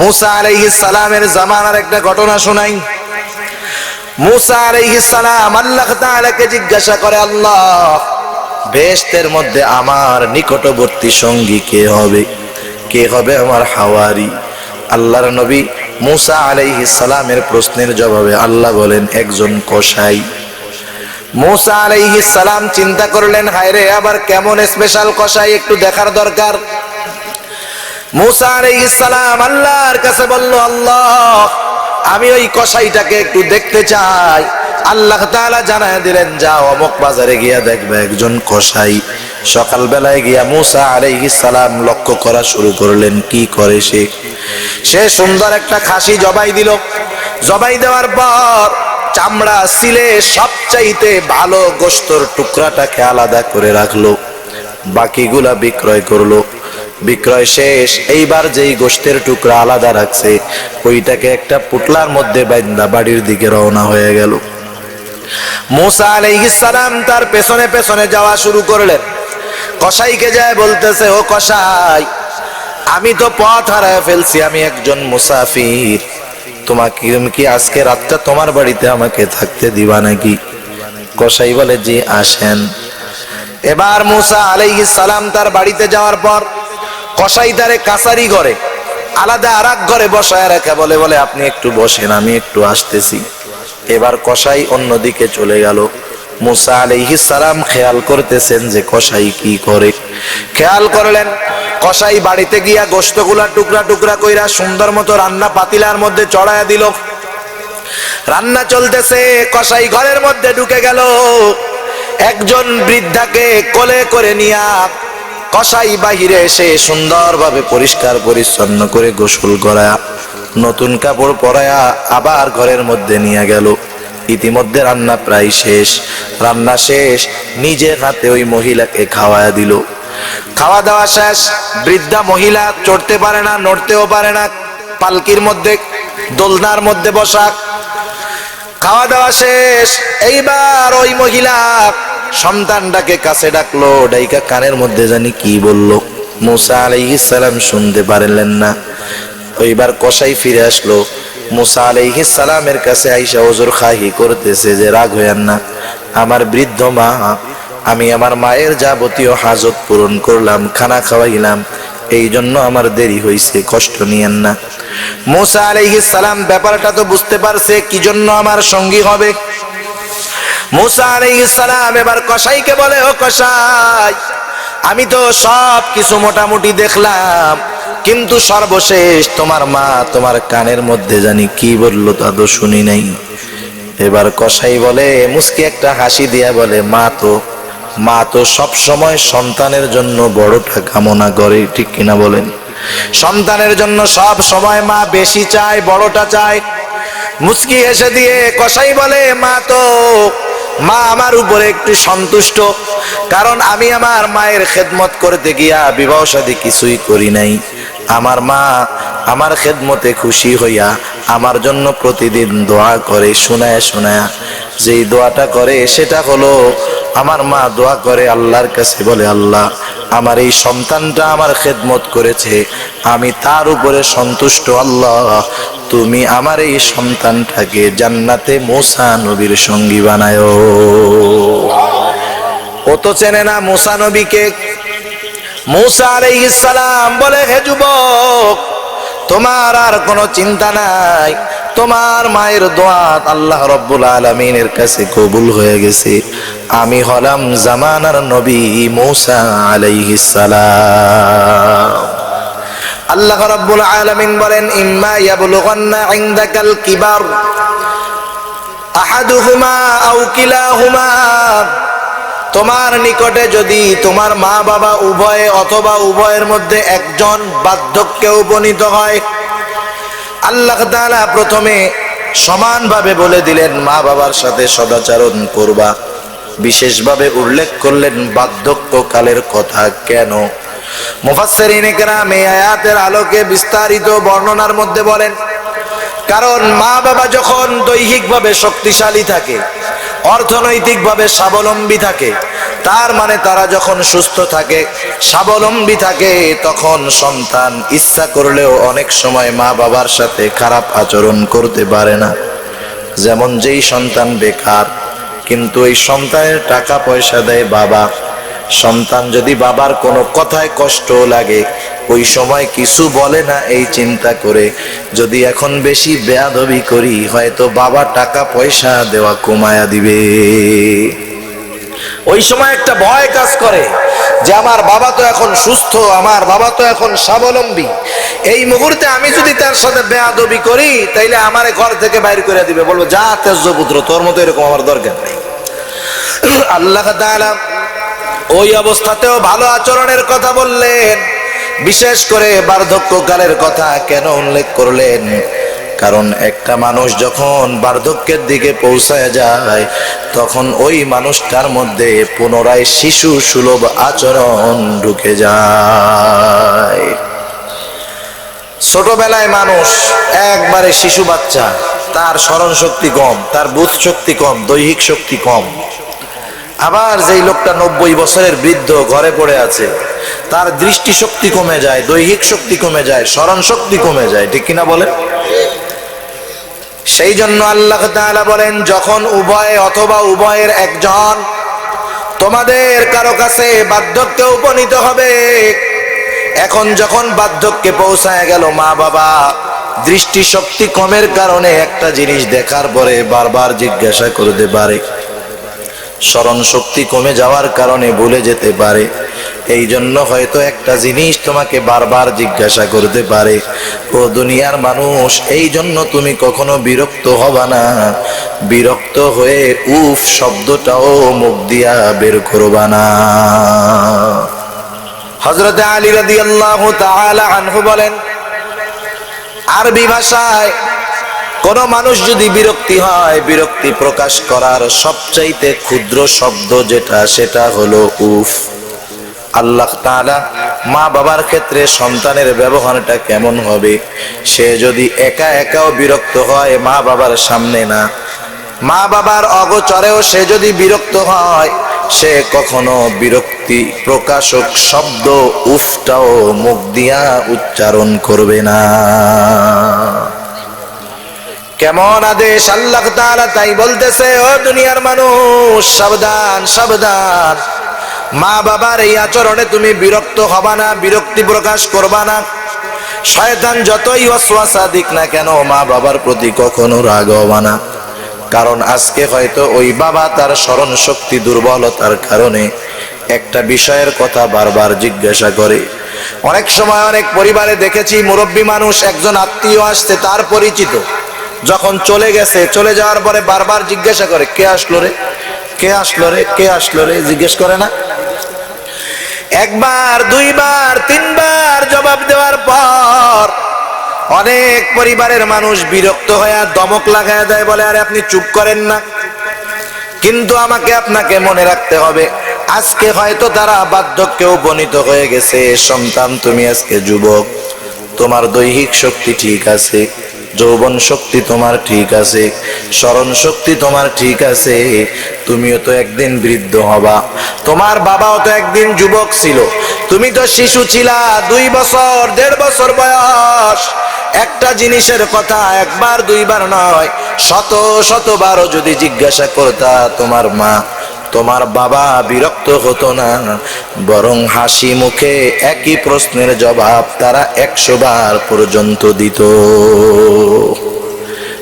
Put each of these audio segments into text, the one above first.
মুসা আলাইহিস সালামের জামানার একটা ঘটনা শোনাই। মুসা আলাইহিস সালাম আল্লাহ তাআলাকে জিজ্ঞাসা করে, আল্লাহ, বেহেশতের মধ্যে আমার নিকটবর্তী সঙ্গী কে হবে? কে হবে আমার হাওয়ারি? আল্লাহর নবী মুসা আলাইহিস সালামের প্রশ্নের জবাবে আল্লাহ বলেন, একজন কসাই। মুসা আলাইহিস সালাম চিন্তা করলেন, হায়রে, আবার কেমন স্পেশাল কসাই, একটু দেখার দরকার। মুসা আলাইহিস সালাম আল্লাহর কাছে বলল, আল্লাহ, আমি ওই কসাইটাকে একটু দেখতে চাই। আল্লাহ তাআলা জানায় দিলেন, যাও অমুক বাজারে গিয়া দেখবে একজন কসাই। সকালবেলায় গিয়া মুসা আলাইহিস সালাম লক্ষ্য করা শুরু করলেন, কি করে সে সুন্দর একটা খাসি জবাই দিল। জবাই দেওয়ার পর চামড়া সিলে সবচাইতে ভালো গোশতের টুকরাটাকে আলাদা করে রাখলো, বাকিগুলা বিক্রয় করলো। বিক্রয় শেষ, এইবার যেই গোশতের টুকরা আলাদা রাখছে ওইটাকে একটা পুটলার মধ্যে বাঁধা বাড়ির দিকে রওনা হয়ে গেল। মুসা আলাইহিস সালাম তার পেছনে পেছনে যাওয়া শুরু করলেন। কসাইকে যায় বলতেছে, ও কসাই, আমি তো পথ হারায় ফেলছি, আমি একজন মুসাফির, তোমাকে কি আজকে রাতটা তোমার বাড়িতে আমাকে থাকতে দিবা নাকি? কসাই বলে, জি, আসেন। এবার মুসা আলাইহিস সালাম তার বাড়িতে যাওয়ার পর কসাই তারে কাছারি ঘরে আলাদা আরেক ঘরে বসায় রাখে, বলে আপনি একটু বসেন, আমি একটু আসতেছি। এবার কসাই অন্যদিকে চলে গেল। মুসা আলাইহিস সালাম খেয়াল করতেছেন যে কসাই কি করে। খেয়াল করলেন, কসাই বাড়িতে গিয়া গোশতগুলা টুকরা টুকরা কইরা সুন্দর মতো রান্না পাতিলার মধ্যে চড়ায়া দিল। রান্না চলতেছে, কসাই ঘরের মধ্যে ঢুকে গেল। একজন বৃদ্ধাকে কোলে করে নিয়া কসাই বাহিরে এসে সুন্দরভাবে পরিষ্কার পরিচ্ছন্ন করে গোসল করায়া নতুন কাপড় পরায়া আবার ঘরের মধ্যে নিয়ে গেল। ইতিমধ্যে রান্না প্রায় শেষ। রান্না শেষ, নিজের হাতে ওই মহিলাকে খাওয়ায়া দিল। খাওয়া দাওয়া শেষ। বৃদ্ধা মহিলা চড়তে পারে না, নড়তেও পারে না, পালকির মধ্যে দোলনার মধ্যে বসা। খাওয়া দাওয়া শেষ। এইবার ওই মহিলা সন্তানটাকে কাছে ডাকলো, ডাইকা কানের মধ্যে জানি কি বলল। মুসা আলাইহিস সালাম শুনতে পারলেন না। ওইবার কসাই ফিরে আসলো। মুসা আলাইহিস সালামের কাছে আইসা ওজর খাহি করতেছে যে, রাগ হইয়েন না, আমার বৃদ্ধ মা, আমি আমার মায়ের যাবতীয় হাজত পূরণ করলাম, খানা খাওয়াইলাম, এই জন্য আমার দেরি হইছে, কষ্ট নিয়েন না। মুসা আলাইহিস সালাম ব্যাপারটা তো বুঝতে পারছে, কি জন্য আমার সঙ্গী হবে। মুসা আলাইহিস সালাম এবার কসাইকে বলে, ও কসাই, আমি তো সব কিছু মোটামুটি দেখলাম, কিন্তু সর্বশেষ তোমার মা তোমার কানের মধ্যে জানি কি বললো তা তো শুনি নাই। এবার কসাই বলে, মুস্কি একটা হাসি দিয়া বলে, মা তো সব সময় সন্তানের জন্য বড়টা কামনা করে, ঠিক কিনা বলেন? সন্তানের জন্য সব সময় মা বেশি চায়, বড়টা চায়। মুস্কি হেসে দিয়ে কসাই বলে, মা আমার উপরে একটু সন্তুষ্ট, কারণ আমি আমার মায়ের খেদমত করতে গিয়া বিবাহ শাদী কিছুই করি নাই। আমার মা আমার খেদমতে খুশি হইয়া আমার জন্য প্রতিদিন দোয়া করে, শোনায়া শোনায়া। যেই দোয়াটা করে সেটা হলো, আমার মা দোয়া করে আল্লাহর কাছে, বলে, আল্লাহ, আমার এই সন্তানটা আমার খেদমত করেছে, আমি তার উপরে সন্তুষ্ট, আল্লাহ তুমি আমার এই সন্তানটাকে জান্নাতে মুসা নবীর সঙ্গী বানায়। ও তো চেনে না মুসা নবীকে। মুসা আলাইহিস সালাম বলে, হে যুবক, তোমার আর কোনো চিন্তা নাই, তোমার মায়ের দোয়া আল্লাহ রাব্বুল আলামিনের কাছে কবুল হয়ে গেছে। আমি হলাম জামানার নবী মুসা আলাইহিস সালাম। আল্লাহ রাব্বুল আলামিন বলেন, ইম্মা ইয়াবলুগান্না ইনদাকাল কিবার আহাদুহুমা আও কিলাহুমা, তোমার নিকটে যদি তোমার মা বাবা উভয়ে অথবা উভয়ের মধ্যে একজন বার্ধক্যে উপনীত হয়। আল্লাহ তাআলা প্রথমে সমানভাবে বলে দিলেন মা বাবার সাথে সদাচরণ করবা, বিশেষভাবে উল্লেখ করলেন বার্ধক্যকালের কথা। কেন? মুফাসসিরিনে কেরাম এই আয়াতের আলোকে বিস্তারিত বর্ণনার মধ্যে বলেন, কারণ মা বাবা যখন দৈহিকভাবে শক্তিশালী থাকে, অর্থনৈতিকভাবে স্বাবলম্বী থাকে, তার মানে তারা যখন সুস্থ থাকে, স্বাবলম্বী থাকে, তখন সন্তান ইচ্ছা করলেও অনেক সময় মা বাবার সাথে খারাপ আচরণ করতে পারে না। যেমন যেই সন্তান বেকার কিন্তু এই সন্তানের টাকা পয়সা দেয় বাবা, সন্তান যদি বাবার কোনো কথায় কষ্ট লাগে ওই সময় কিছু বলে না, এই চিন্তা করে যদি এখন বেশি বেয়াদবি করি হয়তো বাবা টাকা পয়সা দেওয়া কমায়া দিবে। ওই সময় একটা ভয় কাজ করে যে আমার বাবা তো এখন সুস্থ, আমার বাবা তো এখন স্বাবলম্বী, এই মুহূর্তে আমি যদি তার সাথে বেয়াদবি করি তাইলে আমারে ঘর থেকে বাইর করে দিবে, বলবো যা তেজপুত্র, তোর মতো এরকম আমার দরকার নেই। আল্লাহ তাআলা ওই অবস্থাতেও ভালো আচরণের কথা বললেন। বিশেষ করে বার্ধক্যকালের কথা কেন উল্লেখ করলেন? কারণ একটা মানুষ যখন বার্ধক্যের দিকে পৌঁছায় যায় তখন ওই মানুষটার মধ্যে পুনরায় শিশু সুলভ আচরণ ঢুকে যায়। ছোটবেলায় মানুষ একবারে শিশু বাচ্চা, তার স্মরণ শক্তি কম, তার বুধ শক্তি কম, দৈহিক শক্তি কম। আবার যেই লোকটা 90 বছরের বৃদ্ধ ঘরে পড়ে আছে, তার দৃষ্টি শক্তি কমে যায়, দৈহিক শক্তি কমে যায়, স্মরণ শক্তি কমে যায়, ঠিক কিনা বলেন? সেই জন্য আল্লাহ তাআলা বলেন যখন উভয় অথবা উভয়ের একজন তোমাদের কারো কাছে বার্ধক্যে উপনীত হবে, এখন যখন বার্ধক্যে পৌঁছায় গেল, মা বাবা দৃষ্টি শক্তি কমের কারণে একটা জিনিস দেখার পরে বারবার জিজ্ঞাসা করতে পারে, স্মরণ শক্তি কমে যাওয়ার কারণে ভুলে যেতে পারে, এই জন্য হয়তো একটা জিনিস তোমাকে বারবার জিজ্ঞাসা করতে পারে। ও দুনিয়ার মানুষ, এই জন্য তুমি কখনো বিরক্ত হবা না, বিরক্ত হয়ে উফ শব্দটাও মুখ দিয়া বের করবা না। হযরত আলী রাদিয়াল্লাহু তাআলা আনহু বলেন, আরবি ভাষায় কোন মানুষ যদি বিরক্তি হয়, বিরক্তি প্রকাশ করার সবচাইতে ক্ষুদ্র শব্দ যেটা, সেটা হলো উফ। আল্লাহ তাআলা মা বাবার ক্ষেত্রে সন্তানের ব্যবহারটা কেমন হবে? সে যদি একা একাও বিরক্ত হয়, মা বাবার সামনে না, মা বাবার অগোচরেও সে যদি বিরক্ত হয়, সে কখনো বিরক্তি প্রকাশক শব্দ উফটাও মুখ দিয়া উচ্চারণ করবে না। কেমন আদেশ আল্লাহ তাআলা! তাই বলতেছে, ও দুনিয়ার মানুষ, সাবধান সাবধান, মা বাবার এই আচরণে তুমি বিরক্ত হবা না, বিরক্তি প্রকাশ করবা না। শয়তান যতই ওয়াসওয়াসা দিক না কেন, মা বাবার প্রতি কখনো রাগ হবা না। কারণ আজকে হয়তো ওই বাবা তার স্মরণ শক্তি দুর্বলতার কারণে একটা বিষয়ের কথা বারবার জিজ্ঞাসা করে। অনেক সময় অনেক পরিবারে দেখেছি, মুরব্বী মানুষ, একজন আত্মীয় আসছে, তার পরিচিত, যখন চলে গেছে, চলে যাওয়ার পরে বারবার জিজ্ঞাসা করে, কে আসলো রে, কে আসলো রে, কে আসলো রে, জিজ্ঞেস করে না? একবার, দুইবার, তিনবার জবাব দেওয়ার পর অনেক পরিবারের মানুষ বিরক্ত হয়ে দমক লাগায় দেয়, বলে আরে আপনি চুপ করেন না। কিন্তু আমাকে আপনাকে মনে রাখতে হবে, আজকে হয়তো তারা বার্ধক্যে উপনীত হয়ে গেছে। সন্তান, তুমি আজকে যুবক, তোমার দৈহিক শক্তি ঠিক আছে, যৌবন শক্তি তোমার ঠিক আছে, স্মরণ শক্তি তোমার ঠিক আছে, তুমিও তো একদিন বৃদ্ধ হবা। তোমার বাবাও তো একদিন যুবক ছিল, তুমি তো শিশু ছিলা, 2 বছর 1.5 বছর বয়স। একটা জিনিসের কথা একবার দুইবার নয়, শত শতবারও যদি জিজ্ঞাসা করতা, তোমার মা তোমার বাবা বিরক্ত হতো না, বরং হাসি মুখে একই প্রশ্নের জবাব তারা 100 বার পর্যন্ত দিত।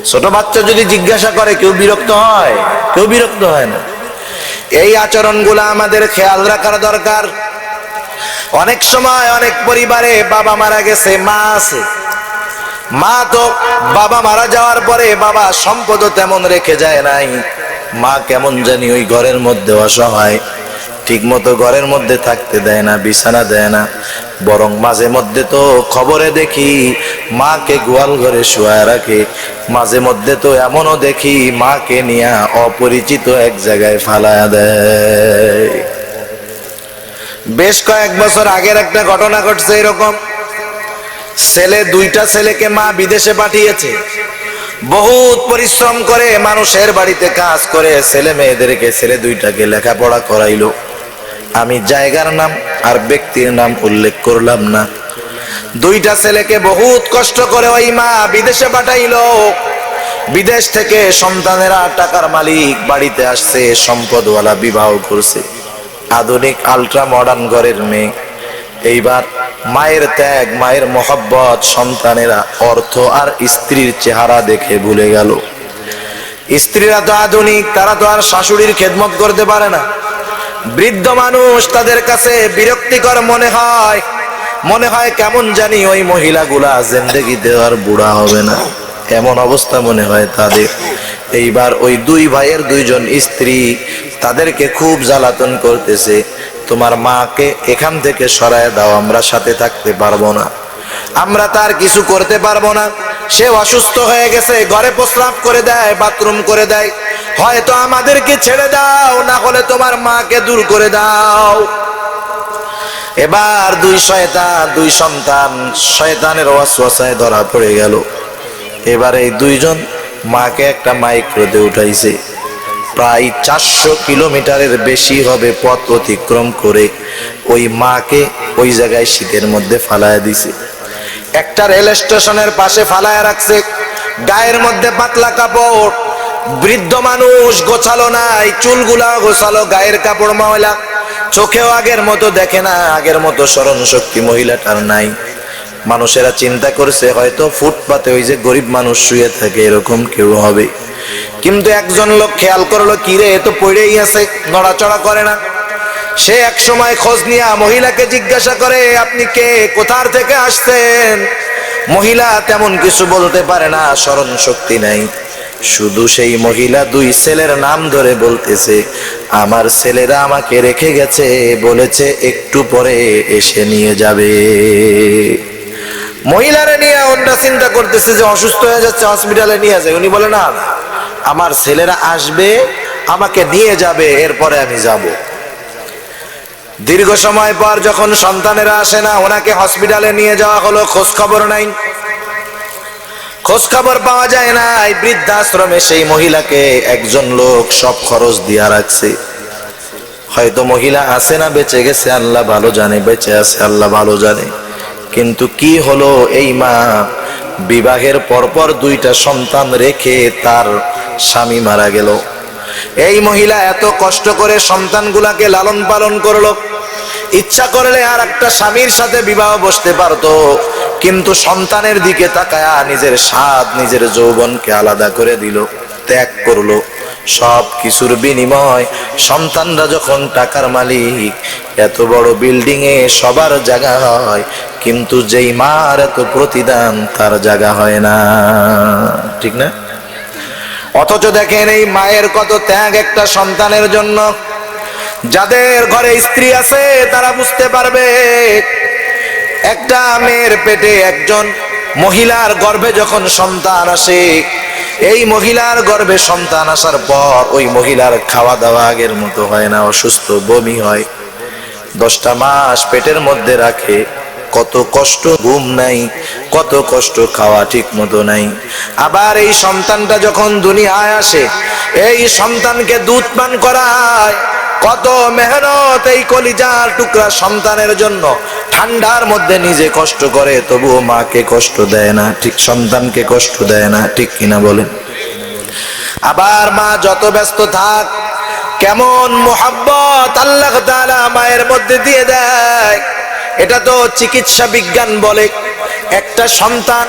ছোট বাচ্চা যদি জিজ্ঞাসা করে, কেউ বিরক্ত হয়? কেউ বিরক্ত হয় না। এই আচরণগুলো আমাদের খেয়াল রাখার দরকার। অনেক সময় অনেক পরিবারে বাবা মারা গেছে, মা আছে, মা তো বাবা মারা যাওয়ার পরে বাবা সম্পদও তেমন রেখে যায় নাই, মা কেমন জানি ওই ঘরের মধ্যে অসহায়, ঠিক মতো ঘরের মধ্যে থাকতে দেয় না, বিছানা দেয় না, বরং মাঝে মধ্যে তো খবরে দেখি মাকে গোয়াল ঘরে শুয়ায় রাখে, মাঝে মধ্যে তো এমনও দেখি মাকে নিয়ে অপরিচিত এক জায়গায় ফালায়া দেয়। বেশ কয়েক বছর আগের একটা ঘটনা ঘটছে এরকম। ছেলে, 2টা ছেলেকে মা বিদেশে পাঠিয়েছে, বহুত পরিশ্রম করে মানুষের বাড়িতে কাজ করে ছেলে মেয়েদেরকে, ছেলে 2টাকে লেখাপড়া করাইলো। আমি জায়গার নাম আর ব্যক্তির নাম উল্লেখ করলাম না। দুইটা ছেলেকে বহুত কষ্ট করে ওই মা বিদেশে পাঠাইলো। বিদেশ থেকে সন্তানেরা টাকার মালিক বাড়িতে আসছে, সম্পদওয়ালা বিবাহ করছে, আধুনিক আল্ট্রা মডার্ন ঘরের মেয়ে। এইবার মায়ের ত্যাগ, মায়ের মহব্বত সন্তানেরা অর্থ আর স্ত্রীর চেহারা দেখে ভুলে গেল। স্ত্রীরা তো আধুনিক, তারা তো আর শাশুড়ির খেদমত করতে পারে না। বৃদ্ধ মানুষ, তাদের কাছে বিরক্তিকর মনে হয়, মনে হয় কেমন জানি ওই মহিলাগুলা জিন্দেগিতে আর বুড়া হবে না, এমন অবস্থা মনে হয় তাদের। এইবার ওই দুই ভাইয়ের দুইজন স্ত্রী তাদেরকে খুব জ্বালাতন করতেছে, তোমার মাকে এখান থেকে সরায় দাও, আমরা সাথে থাকতে পারবো না, আমরা তার কিছু করতে পারবো না, সে অসুস্থ হয়ে গেছে, ঘরে প্রস্রাব করে দেয়, বাথরুম করে দেয়, হয়তো আমাদেরকে ছেড়ে দাও, না হলে তোমার মাকে দূর করে দাও। এবার দুই শয়তান, দুই সন্তান শয়তানের ওয়াসওয়াসায় ধরা পড়ে গেল। এবার এই দুইজন মাকে একটা মাইক্রোতে উঠাইছে, প্রায় 400 কিলোমিটারের বেশি হবে পথ অতিক্রম করে ওই মাকে ওই জায়গায় শীতের মধ্যে ফালায়া দিছে। একটা রেল স্টেশনের পাশে ফালায়া রাখছে, গায়ের মধ্যে পাতলা কাপড়। বৃদ্ধ মানুষ, গোছালো নাই, চুলগুলা গোছালো, গায়ের কাপড় ময়লা, চোখেও আগের মতো দেখে না, আগের মতো স্মরণ শক্তি মহিলাটার নাই। মানুষেরা চিন্তা করছে হয়তো ফুটপাতে ওই যে গরিব মানুষ শুয়ে থাকে এরকম কেউ হবে, কিন্তু একজন লোক খেয়াল করলো, কিরে এ তো পড়েই আছে, নড়াচড়া করে না। সে এক সময় খোঁজ নিয়ে মহিলাকে জিজ্ঞাসা করে, আপনি কে, কোথার থেকে আসছেন? মহিলা তেমন কিছু বলতে পারে না, স্মরণ শক্তি নাই। শুধু সেই মহিলা দুই ছেলের নাম ধরে বলতেছে, আমার ছেলেরা আমাকে রেখে গেছে, বলেছে একটু পরে এসে নিয়ে যাবে। মহিলারা নিয়ে ওটা চিন্তা করতেছে যে অসুস্থ হয়ে যাচ্ছে, হসপিটালে নিয়ে যায়। উনি বলে, না আমার ছেলেরা আসবে, আমাকে নিয়ে যাবে, এরপরে আমি যাব। দীর্ঘ সময় পর যখন সন্তানেরা আসে না, ওনাকে হসপিটালে নিয়ে যাওয়া হলো, খোঁজ খবর নাই, খোঁজ খবর পাওয়া যায় না। এই বৃদ্ধাশ্রমে সেই মহিলাকে একজন লোক সব খরচ দিয়া রাখছে। হয়তো মহিলা আছে না বেঁচে গেছে আল্লাহ ভালো জানে, বেঁচে আছে আল্লাহ ভালো জানে। কিন্তু কি হলো, এই মা বিবাহের পরপর দুইটা সন্তান রেখে তার স্বামী মারা গেল। এই মহিলা এত কষ্ট করে সন্তানগুলাকে লালন পালন করলো, ইচ্ছা করলে আর একটা স্বামীর সাথে বিবাহ বসতে পারতো, কিন্তু সন্তানের দিকে তাকায়া নিজের স্বাদ, নিজের যৌবনকে আলাদা করে দিল, ত্যাগ করলো। সব কিছুর বিনিময় সন্তানরা যখন টাকার মালিক, এত বড় বিল্ডিং এ সবার জায়গা হয়, কিন্তু যেই মার এত প্রতিদান তার জায়গা হয় না, ঠিক না? অথচ দেখেন এই মায়ের কত ত্যাগ একটা সন্তানের জন্য। যাদের ঘরে স্ত্রী আছে তারা বুঝতে পারবে, একটা মেয়ের পেটে একজন মহিলার গর্ভে যখন সন্তান আসে, এই মহিলার গর্ভে সন্তান আসার পর ওই মহিলার খাওয়া দাওয়া আগের মতো হয় না, অসুস্থ, বমি হয়। 10টা মাস পেটের মধ্যে রাখে, কত কষ্ট, ঘুম নাই, কত কষ্ট, খাওয়া ঠিক মতো নাই। আবার এই সন্তানটা যখন দুনিয়ায় আসে, এই সন্তানকে দুধ পান করায়, কত মেহনত এই কলিজার টুকরা সন্তানের জন্য। ঠান্ডার মধ্যে নিজে কষ্ট করে, তবুও মাকে কষ্ট দেয় না, ঠিক সন্তানকে কষ্ট দেয় না, ঠিক কিনা বলেন? আবার মা যত ব্যস্ত থাক, কেমন মোহাব্বত আল্লাহ তাআলা মায়ের মধ্যে দিয়ে দেয়, এটা তো চিকিৎসা বিজ্ঞান বলে। একটা সন্তান,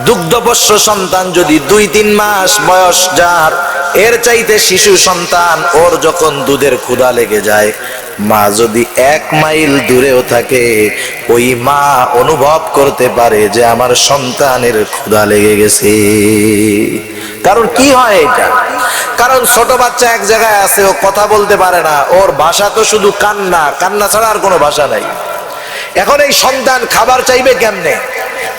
দুগ্ধপোষ্য সন্তান যদি 2-3 মাস বয়স যার, এর চাইতে শিশু সন্তান, ওর যখন দুধের ক্ষুধা লেগে যায়, মা যদি 1 মাইল দূরেও থাকে, ওই মা অনুভব করতে পারে যে আমার সন্তানের ক্ষুধা লেগে গেছে। কারণ কি হয় এটা? কারণ ছোট বাচ্চা এক জায়গায় আছে, ও কথা বলতে পারে না, ওর ভাষা তো শুধু কান্না, কান্না ছাড়া আর কোনো ভাষা নাই। এখন এই সন্তান খাবার চাইবে কেমনে?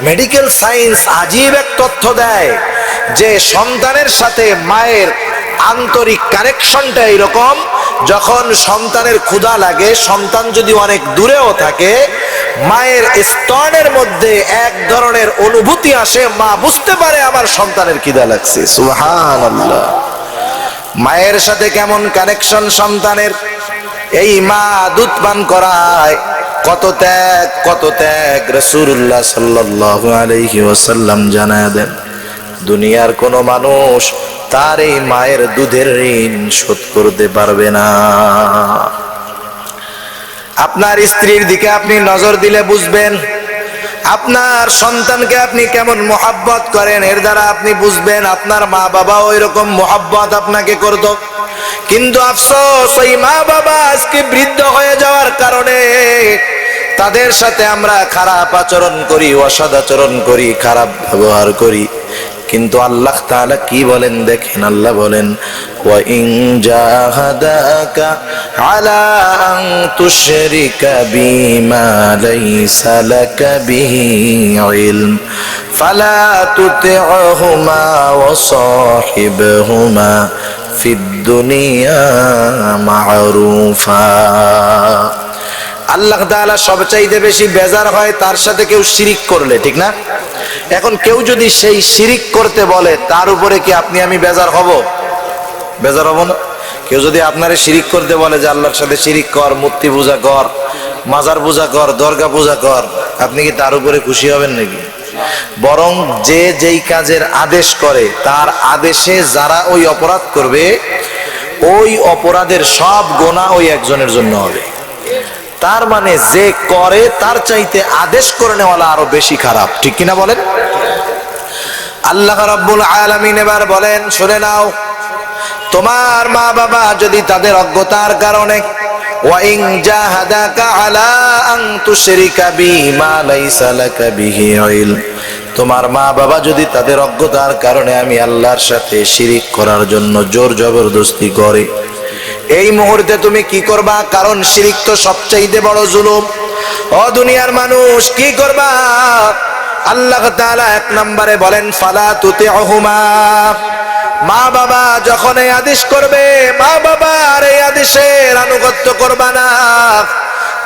মেডিকেল সায়েন্স আজীব এক তথ্য দেয় যে সন্তানের সাথে মায়ের আন্তরিক কানেকশনটা এরকম, যখন সন্তানের ক্ষুধা লাগে, সন্তান যদি অনেক দূরেও থাকে, মায়ের স্তনের মধ্যে এক ধরনের অনুভূতি আসে, মা বুঝতে পারে আমার সন্তানের খিদা লাগছে। সুবহানাল্লাহ। মায়ের সাথে কেমন কানেকশন সন্তানের, এই মা দুধ পান করায়, কত ত্যাগ রাসূলুল্লাহ সাল্লাল্লাহু আলাইহি ওয়াসাল্লাম জানায় দেন। দুনিয়ার কোন মানুষ তার এই মায়ের দুধের ঋণ শোধ করতে পারবে না। আপনার স্ত্রীর দিকে আপনি নজর দিলে বুঝবেন, আপনার সন্তানকে আপনি কেমন মোহাব্বত করেন এর দ্বারা আপনি বুঝবেন আপনার মা বাবা ওই রকম মোহাব্বত আপনাকে করত। কিন্তু আফসোস, ওই মা বাবা আজকে বৃদ্ধ হয়ে যাওয়ার কারণে তাদের সাথে আমরা খারাপ আচরণ করি, অসৎ আচরণ করি, খারাপ ব্যবহার করি। কিন্তু আল্লাহ তাআলা কি বলেন দেখেন, আল্লাহ বলেন ওয়া ইন জাহাদাকা আলা আন তুশরিকা বিমা লাইসা লাকা বিহি ইলম ফালা তুতি'হুমা ওয়া সাহিবহুমা ফিদ দুনিয়া মা'রুফা। আল্লাহ তাআলা সবচাইতে বেশি বেজার হয় তার সাথে কেউ শিরিক করলে, ঠিক না? এখন কেউ যদি সেই শিরিক করতে বলে তার উপরে কি আপনি আমি বেজার হব? বেজার হব না? কেউ যদি আপনারে শিরিক করতে বলে যে আল্লাহর সাথে শিরিক কর, মূর্তি পূজা কর, মাজার পূজা কর, দরগা পূজা কর, আপনি কি তার উপরে খুশি হবেন নাকি? বরং যে যেই কাজের আদেশ করে তার আদেশে যারা ওই অপরাধ করবে ওই অপরাধের সব গোনা ওই একজনের জন্য হবে। তার মানে যে করে তার চাইতে আদেশ করে নেওয়ালা আরো বেশি খারাপ, ঠিক কিনা বলেন? আল্লাহ রাব্বুল আলামিন এবার বলেন, শুনে নাও, তোমার মা বাবা যদি তাদের অজ্ঞতার কারণে ওয়া ইন জাহাদাকা আলা আন তুশরিকা বিমা লাইসা লাকা বিহি ইলম, তোমার মা বাবা যদি তাদের অজ্ঞতার কারণে আমি আল্লাহর সাথে শিরিক করার জন্য জোর জবরদস্তি করে, এই মুহূর্তে তুমি কি করবা? কারণ শিরিক তো সবচাইতে বড় জুলুম। ও দুনিয়ার মানুষ, কি করবা? আল্লাহ তাআলা এক নম্বরে বলেন ফালা তুতি'হুমা, মা বাবা যখন এই আদেশ করবে মা বাবার এই আদেশের আনুগত্য করবা না।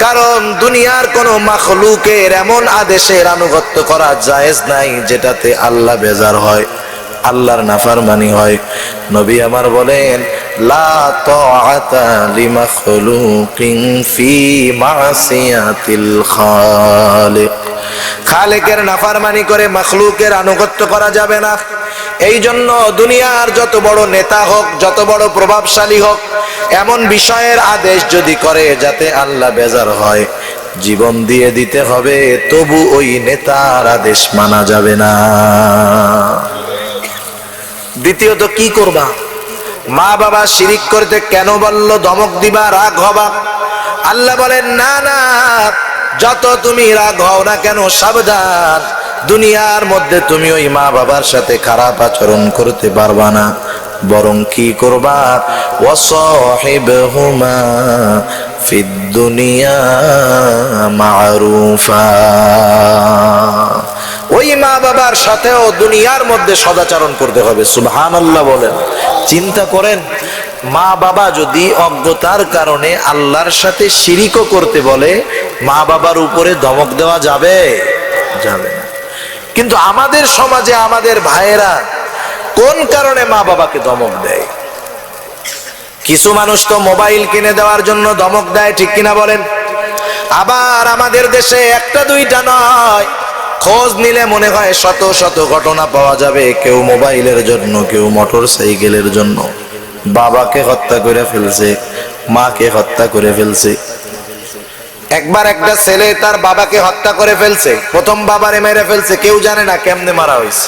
কারণ দুনিয়ার কোন মাখলুকের এমন আদেশের আনুগত্য করা জায়েজ নাই যেটাতে আল্লাহ বেজার হয়, আল্লাহর নাফরমানি হয়। নবী আমার বলেন লা তাআতা লিমাখলুকিন ফি মাসিয়াতিল খালিক, খালেকের নাফরমানি করে মাখলুকের আনুগত্য করা যাবে না। এই জন্য দুনিয়ার যত বড় নেতা হোক, যত বড় প্রভাবশালী হোক, এমন বিষয়ের আদেশ যদি করে যাতে আল্লাহ বেজার হয়, জীবন দিয়ে দিতে হবে, তবু ওই নেতার আদেশ মানা যাবে না। দ্বিতীয়ত কি করবা? মা বাবা শিরিক করতে কেন বলল? ধমক দিবা, রাগ হবা? আল্লাহ বলেন না না, যত তুমি রাগ হও না কেন সাবধান, দুনিয়ার মধ্যে তুমি ওই মা বাবার সাথে খারাপ আচরণ করতে পারবা না। বরং কি করবা? ওয়াসাহিবহুমা ফিদ দুনিয়া মা'রুফা, ওই মা বাবার সাথেও দুনিয়ার মধ্যে সদাচরণ করতে হবে। সুবহানাল্লাহ বলেন। চিন্তা করেন, মা বাবা যদি অজ্ঞতার কারণে আল্লাহর সাথে শিরিকও করতে বলে, মা বাবার উপরে ধমক দেওয়া যাবে? যাবে না। কিন্তু আমাদের সমাজে আমাদের ভাইয়েরা কোন কারণে মা বাবাকে ধমক দেয়? কিছু মানুষ তো মোবাইল কিনে দেওয়ার জন্য ধমক দেয়, ঠিক কিনা বলেন? আবার আমাদের দেশে একটা দুইটা নয়, খোঁজ নিলে মনে হয় শত শত ঘটনা পাওয়া যাবে। কেউ মোবাইলের জন্য, কেউ মোটর সাইকেলের জন্য বাবাকে হত্যা করে ফেলছে, মাকে হত্যা করে ফেলছে। একবার একটা ছেলে তার বাবাকে হত্যা করে ফেলছে, প্রথম বাবারে মেরে ফেলছে, কেউ জানে না কেমনে মারা হয়েছে।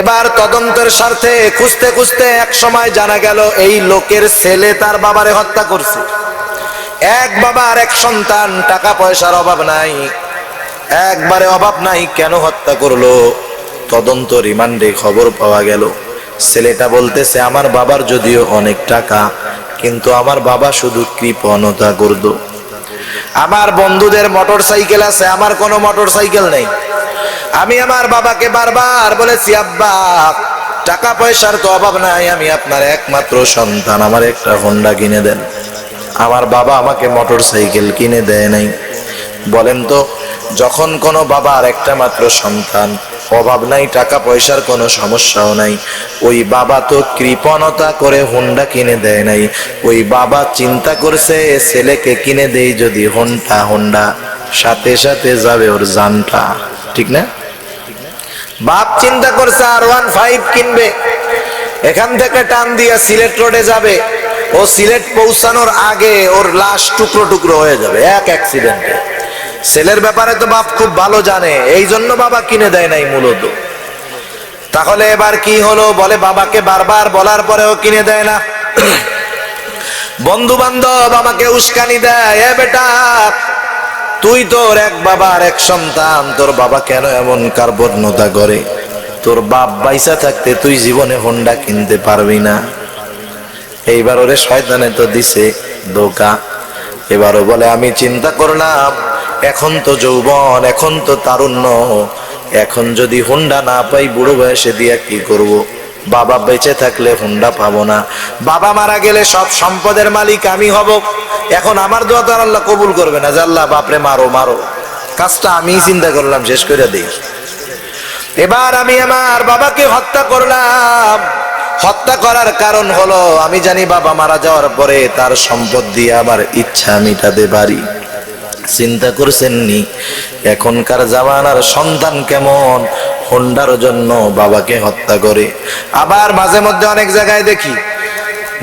এবার তদন্তের স্বার্থে খুঁজতে খুঁজতে এক সময় জানা গেল এই লোকের ছেলে তার বাবারে হত্যা করছে। এক বাবার এক সন্তান, টাকা পয়সার অভাব নাই, একবারে অভাব নাই, কেন হত্যা করলো? তদন্ত রিমান্ডে খবর পাওয়া গেল ছেলেটা বলতেছে আমার বাবার যদিও অনেক টাকা, কিন্তু আমার বাবা শুধু কৃপণতা করতো। আমার বন্ধুদের মোটর সাইকেল আছে, আমার কোনো মোটর সাইকেল নেই। আমি আমার বাবাকে বারবার বলেছি আব্বা টাকা পয়সার তো অভাব নাই, আমি আপনার একমাত্র সন্তান, আমার একটা হোন্ডা কিনে দেন। আমার বাবা আমাকে মোটর সাইকেল কিনে দেয় নাই। বলেন তো, যখন কোনো বাবার একটা মাত্র সন্তান অভাব নাই, টাকা পয়সার কোনো সমস্যাও নাই। ওই বাবা তো কৃপণতা করে হোন্ডা কিনে দেয় নাই, ওই বাবা চিন্তা করছে ছেলেকে কিনে দেই যদি হোন্ডা, সাথে সাথে যাবে ওর জানটা, ঠিক না? বাপ চিন্তা করছে R15 কিনবে, এখান থেকে টান দিয়া সিলেট রোডে যাবে, ও সিলেট পৌঁছানোর আগে ওর লাশ টুকরো টুকরো হয়ে যাবে এক অ্যাক্সিডেন্টে। ছেলের ব্যাপারে তো বাপ খুব ভালো জানে, এই জন্য বাবা কিনে দেয় নাই মূলত। তাহলে এবার কি হলো? বলে বাবাকে বারবার বলার পরেও কিনে দেয় না। বন্ধু বান্ধব আমাকে উস্কানি দেয়, এ বেটা তুই তোর এক বাবার এক সন্তান, তোর বাবা কেন এমন কার্পণ্যতা করে? তোর বাপ বাইসা থাকতে তুই জীবনে হোন্ডা কিনতে পারবি না। এইবার ওরে শয়তানে তো দিছে ধোঁকা। এবারও বলে আমি চিন্তা করলাম এখন তো যৌবন, এখন তো তারুণ্য, এখন যদি হোন্ডা না পাই বুড়ো বয়সে দিয়া কি করব? বাবা বেঁচে থাকলে হোন্ডা পাবো না, বাবা মারা গেলে সব সম্পদের মালিক আমি হব। এখন আমার দোয়া তো আল্লাহ কবুল করবে না যে আল্লাহ বাপরে মারো মারো, কাজটা আমি চিন্তা করলাম শেষ করে দিই। এবার আমি আমার বাবাকে হত্যা করলাম। হত্যা করার কারণ হলো আমি জানি বাবা মারা যাওয়ার পরে তার সম্পদ দিয়ে আমার ইচ্ছা মিটাতে পারি। চিন্তা করছেননি এখনকার জামানার সন্তান কেমন হোন্ডার জন্য বাবাকে হত্যা করে। আবার মাঝে মধ্যে অনেক জায়গায় দেখি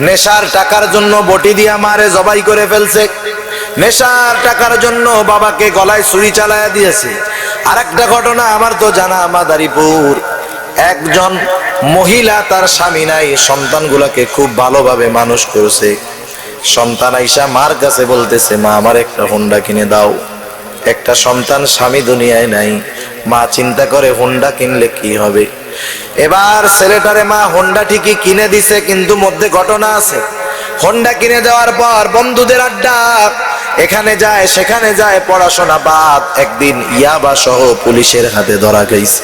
নেশার টাকার জন্য বটি দিয়া মারে জবাই করে ফেলছে, নেশার টাকার জন্য বাবাকে গলায় ছুরি চালায়া দিয়েছে। আরেকটা ঘটনা আমার তো জানা, মাদারীপুর একজন মহিলা তার স্বামী নাই, সন্তানগুলাকে খুব ভালোভাবে মানুষ করছে। সন্তান আইসা মার কাছে বলতেছে মা আমার একটা হোন্ডা কিনে দাও। একটা সন্তান, স্বামী দুনিয়ায় নাই, মা চিন্তা করে হোন্ডা কিনলে কি হবে। এবার ছেলেটারে মা হোন্ডা ঠিকই কিনে দিছে, কিন্তু মধ্যে ঘটনা আছে। হোন্ডা কিনে দেওয়ার পর বন্ধুদের আড্ডা, এখানে যায় সেখানে যায়, পড়াশোনা বাদ। একদিন ইয়াবা সহ পুলিশের হাতে ধরা খাইছে।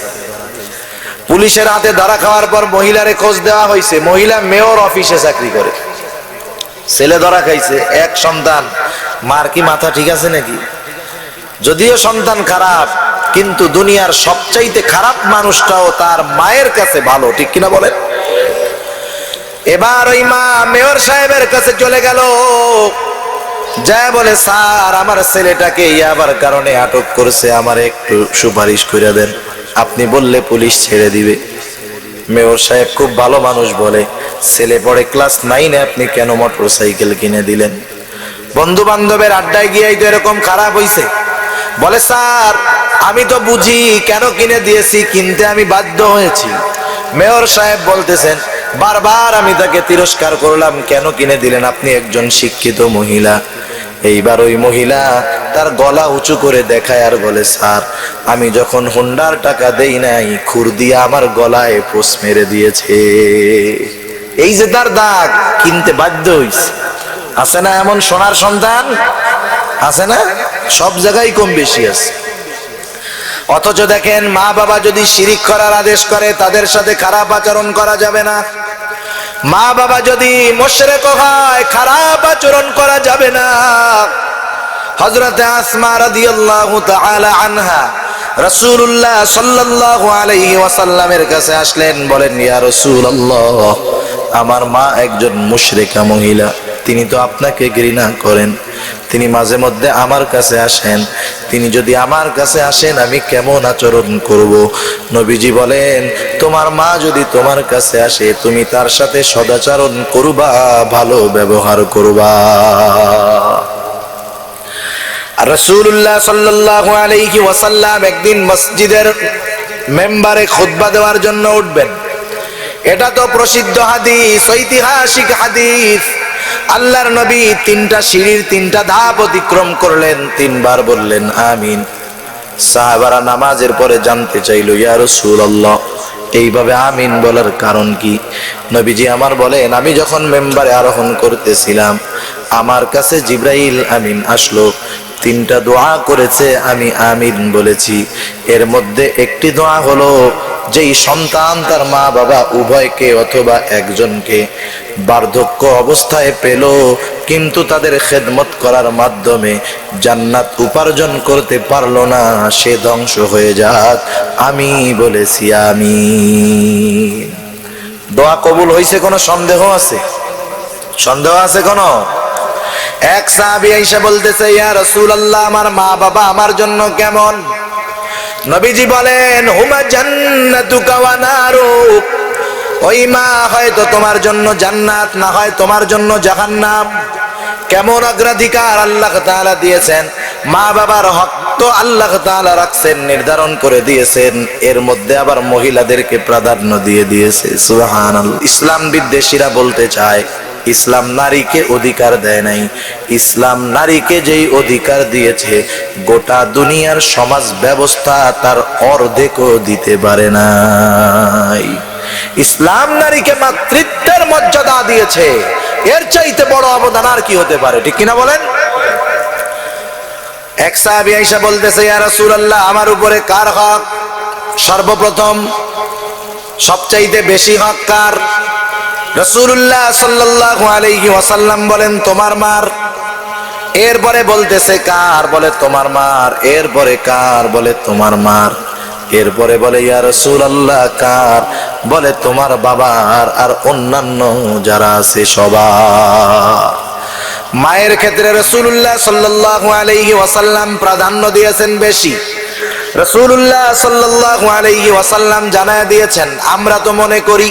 পুলিশের হাতে ধরা খাওয়ার পর মহিলারে খোঁজ দেওয়া হয়েছে, মহিলা মেয়র অফিসে চাকরি করে। ছেলে ধরা খাইছে, এক সন্তান, মার কি মাথা ঠিক আছে নাকি? যদিও সন্তান খারাপ, কিন্তু দুনিয়ার সবচাইতে খারাপ মানুষটাও তার মায়ের কাছে ভালো, ঠিক কিনা বলেন? এবার ওই মা মেয়র সাহেবের কাছে চলে গেল, যা বলে স্যার আমার ছেলেটাকে ইয়াবার কারণে আটক করছে, আমার একটু সুপারিশ করে দেন, আপনি বললে পুলিশ ছেড়ে দিবে। মেয়র সাহেব খুব ভালো মানুষ, বলে ছেলে পড়ে ক্লাস 9-এ, আপনি কেন মোটরসাইকেল কিনে দিলেন? বন্ধু বান্ধবের আড্ডায় গিয়ে তো এরকম খারাপ হইছে। বলে স্যার আমি তো বুঝি কেন কিনে দিয়েছি, কিনতে আমি বাধ্য হয়েছি। মেয়র সাহেব বলতেছেন বারবার আমি তাকে তিরস্কার করলাম, কেন কিনে দিলেন? আপনি একজন শিক্ষিত মহিলা। এইবার ওই মহিলা তার গলা উঁচু করে দেখায় আর বলে স্যার আমি যখন হোন্ডার টাকা দেই নাই, খুর দিয়ে আমার গলায় পোষ মেরে দিয়েছে। এই যে তার দাগ, কিনতে বাধ্য হইছে। আছে না এমন সোনার সন্তান? আছে না? সব জায়গায় কম বেশি আছে। অথচ দেখেন মা বাবা যদি শিরিক করার আদেশ করে তাদের সাথে খারাপ আচরণ করা যাবে না। মা বাবা যদি মুশরিক হয় খারাপ আচরণ করা যাবে না। হযরতে আসমা রাদিয়াল্লাহু তাআলা আনহা রাসূলুল্লাহ সাল্লাল্লাহু আলাইহি ওয়াসাল্লামের কাছে আসলেন, বলেন ইয়া রাসূলুল্লাহ আমার মা একজন মুশরিকা মহিলা, তিনি তো আপনাকে ঘৃণা করেন, তিনি মাঝে মধ্যে আমার কাছে আসেন, তিনি যদি আমার কাছে আসেন আমি কেমন আচরণ করব? নবীজি বলেন তোমার মা যদি তোমার কাছে আসে তুমি তার সাথে সদাচরণ করবা, ভালো ব্যবহার করবা। রাসূলুল্লাহ সাল্লাল্লাহু আলাইহি ওয়াসাল্লাম একদিন মসজিদের মেম্বারে খুতবা দেওয়ার জন্য উঠবেন। এটা তো প্রসিদ্ধ হাদিস, ঐতিহাসিক হাদিস। আল্লাহর নবী 3টা সিঁড়ির 3টা ধাপ অতিক্রম করলেন, 3বার বললেন আমিন। সাহাবারা নামাজের পরে জানতে চাইল ইয়া রাসূলুল্লাহ এইভাবে আমিন বলার কারণ কি? নবীজি আমার বলেন আমি যখন মেম্বারে আরোহণ করতেছিলাম আমার কাছে জিবরাইল আমিন আসলো, 3টা দোয়া করেছে, আমি আমিন বলেছি। এর মধ্যে একটি দোয়া হলো যেই সন্তান তার মা বাবা উভয়কে অথবা একজনকে বার্ধক্য অবস্থায় পেল, কিন্তু তাদের খেদমত করার মাধ্যমে জান্নাত উপার্জন করতে পারলো না, সে ধ্বংস হয়ে যাক। আমি বলেছি আমিন। দোয়া কবুল হয়েছে কোনো সন্দেহ আছে? সন্দেহ আছে কোনো? এক সাহাবী আয়েশা বলতেছে, ইয়া রাসূলুল্লাহ, আমার মা বাবা আমার জন্য কেমন? নবীজি বলেন, হুমা জান্নাতুকা ওয়া নারুক, ওই মা হয়তো তোমার জন্য জান্নাত, না হয় তোমার জন্য জাহান্নাম। কেমন অগ্রাধিকার আল্লাহ তাআলা দিয়েছেন! মা বাবার হক তো আল্লাহ তাআলা রাখছেন, নির্ধারণ করে দিয়েছেন, এর মধ্যে আবার মহিলাদেরকে প্রাধান্য দিয়ে দিয়েছে। সুবহানাল্লাহ। ইসলাম বিদ্বেষীরা বলতে চায় ইসলাম নারীকে অধিকার দেয় নাই। ইসলাম নারীকে যেই অধিকার দিয়েছে, গোটা দুনিয়ার সমাজ ব্যবস্থা তার অর্ধেকও দিতে পারে নাই। ইসলাম নারীকে মাতৃত্বের মর্যাদা দিয়েছে, এর চাইতে বড় অবদান আর কি হতে পারে? ঠিক কিনা বলেন? এক সাহাবী আয়েশা বলতেছে, ইয়া রাসূলুল্লাহ, আমার উপরে কার হক? সর্বপ্রথম সবচাইতে বেশি হক কার? রাসূলুল্লাহ সাল্লাল্লাহু আলাইহি ওয়াসাল্লাম বলেন, তোমার মার। এরপরে বলতেছে কার? বলে তোমার মার। এরপরে কার? বলে তোমার মার। এরপরে বলে, ইয়া রাসূলুল্লাহ, কার? বলে তোমার বাবার আর অন্যান্য যারা আছে সবার। মায়ের ক্ষেত্রে রাসূলুল্লাহ সাল্লাল্লাহু আলাইহি ওয়াসাল্লাম প্রাধান্য দিয়েছেন বেশি। রাসূলুল্লাহ সাল্লাল্লাহু আলাইহি ওয়াসাল্লাম জানায় দিয়েছেন, আমরা তো মনে করি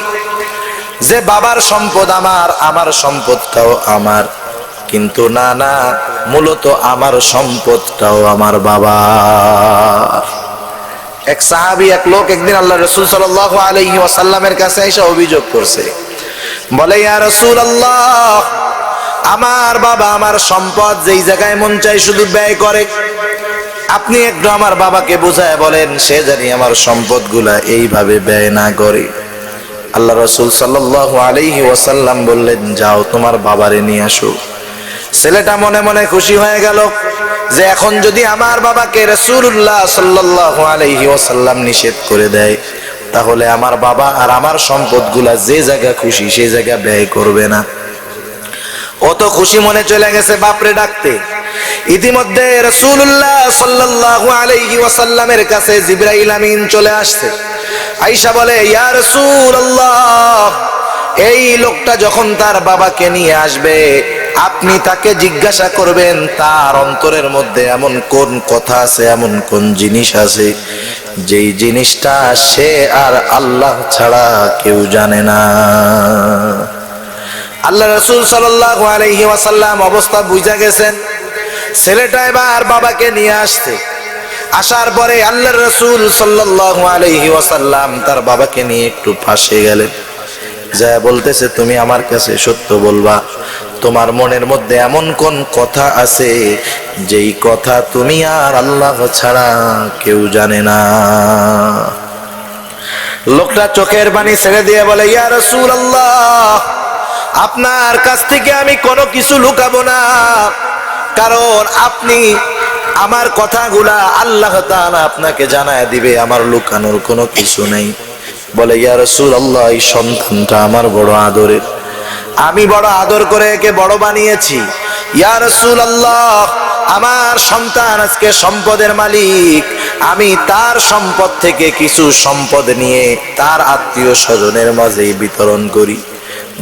যে বাবার সম্পদ আমার, আমার সম্পদটাও আমার, কিন্তু না না, মূলত আমার সম্পদটাও আমার বাবার। এক সাহাবী, এক লোক একদিন আল্লাহ রাসূল সাল্লাল্লাহু আলাইহি ওয়াসাল্লামের কাছে এসে অভিযোগ করছে, বলে, ইয়া রাসূলুল্লাহ, আমার বাবা আমার সম্পদ যেই জায়গায় মন চায় শুধু ব্যয় করে, আপনি একটু আমার বাবাকে বুঝায় বলেন সে জানি আমার সম্পদগুলা এইভাবে ব্যয় না করে। আল্লাহ রাসূল সাল্লাল্লাহু আলাইহি ওয়াসাল্লাম বললেন, যাও তোমার বাবারে নিয়ে আসো। ছেলেটা মনে মনে খুশি হয়ে গেল যে এখন যদি আমার বাবাকে রাসূলুল্লাহ সাল্লাল্লাহু আলাইহি ওয়াসাল্লাম নিষেধ করে দেয়, তাহলে আমার বাবা আর আমার সম্পদগুলা যে জায়গা খুশি সেই জায়গা ব্যয় করবে না। অত খুশি মনে চলে গেছে বাপরে ডাকতে। ইতিমধ্যে রাসূলুল্লাহ সাল্লাল্লাহু আলাইহি ওয়াসাল্লামের কাছে জিবরাইল আমিন চলে আসছে। আয়েশা বলে, ইয়া রাসূলুল্লাহ, এই লোকটা যখন তার বাবাকে নিয়ে আসবে, আপনি তাকে জিজ্ঞাসা করবেন তার অন্তরের মধ্যে এমন কোন কথা আছে, এমন কোন জিনিস আছে যেই জিনিসটা সে আর আল্লাহ ছাড়া কেউ জানে না। আল্লাহ রাসূল সাল্লাল্লাহু আলাইহি ওয়াসাল্লাম অবস্থা বুঝা গেছেন। ছেলেটা এবার বাবাকে নিয়ে আসছে। আসার পরে আল্লাহর রাসূল সাল্লাল্লাহু আলাইহি ওয়াসাল্লাম তার বাবাকে নিয়ে একটু পাশে গেলেন, যা বলতেছে, তুমি আমার কাছে সত্য বলবা, তোমার মনের মধ্যে এমন কোন কথা আছে যেই কথা তুমি আর আল্লাহ ছাড়া কেউ জানে না। লোকটা চোখের পানি ছেড়ে দিয়ে বলে, ইয়া রাসূলুল্লাহ, আপনার কাছ থেকে আমি কোনো কিছু লুকাবো না, কারণ আপনি আমার কথাগুলা আল্লাহ তাআলা আপনাকে জানায় দিবে, আমার লুকানোর কোনো কিছু নেই। বলে, ইয়া রাসূলুল্লাহ, এই সন্তানটা আমার বড় আদরের, আমি বড় আদর করে একে বড় বানিয়েছি। ইয়া রাসূলুল্লাহ, আমার সন্তান আজকে সম্পদের মালিক, আমি তার সম্পদ থেকে কিছু সম্পদ নিয়ে তার আত্মীয় স্বজনের মাঝে বিতরণ করি,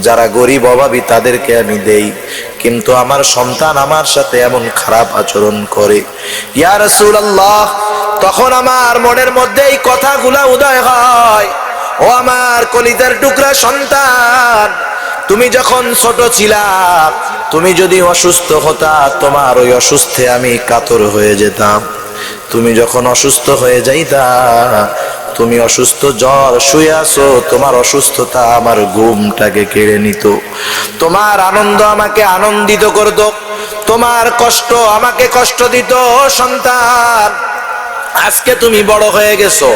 যারা গরিব অভাবী তাদেরকে আমি দেই, কিন্তু আমার সন্তান আমার সাথে এমন খারাপ আচরণ করে। ইয়া রাসূলুল্লাহ, তখন আমার মনের মধ্যে এই কথাগুলা উদয় হয়, ও আমার কলিজার টুকরা সন্তান, তুমি যখন ছোট ছিলা, তুমি যদি অসুস্থ হতা, তোমার ওই অসুস্থে আমি কাতর হয়ে যেতাম। তুমি যখন অসুস্থ হয়ে যাইতা, তুমি অসুস্থ, জ্বর, শুয়ে আছো, তোমার অসুস্থতা আমার ঘুমটাকে কেড়ে নিত। তোমার আনন্দ আমাকে আনন্দিত করত, তোমার কষ্ট আমাকে কষ্ট দিত। সন্তান, আজকে তুমি বড় হয়ে গেছো,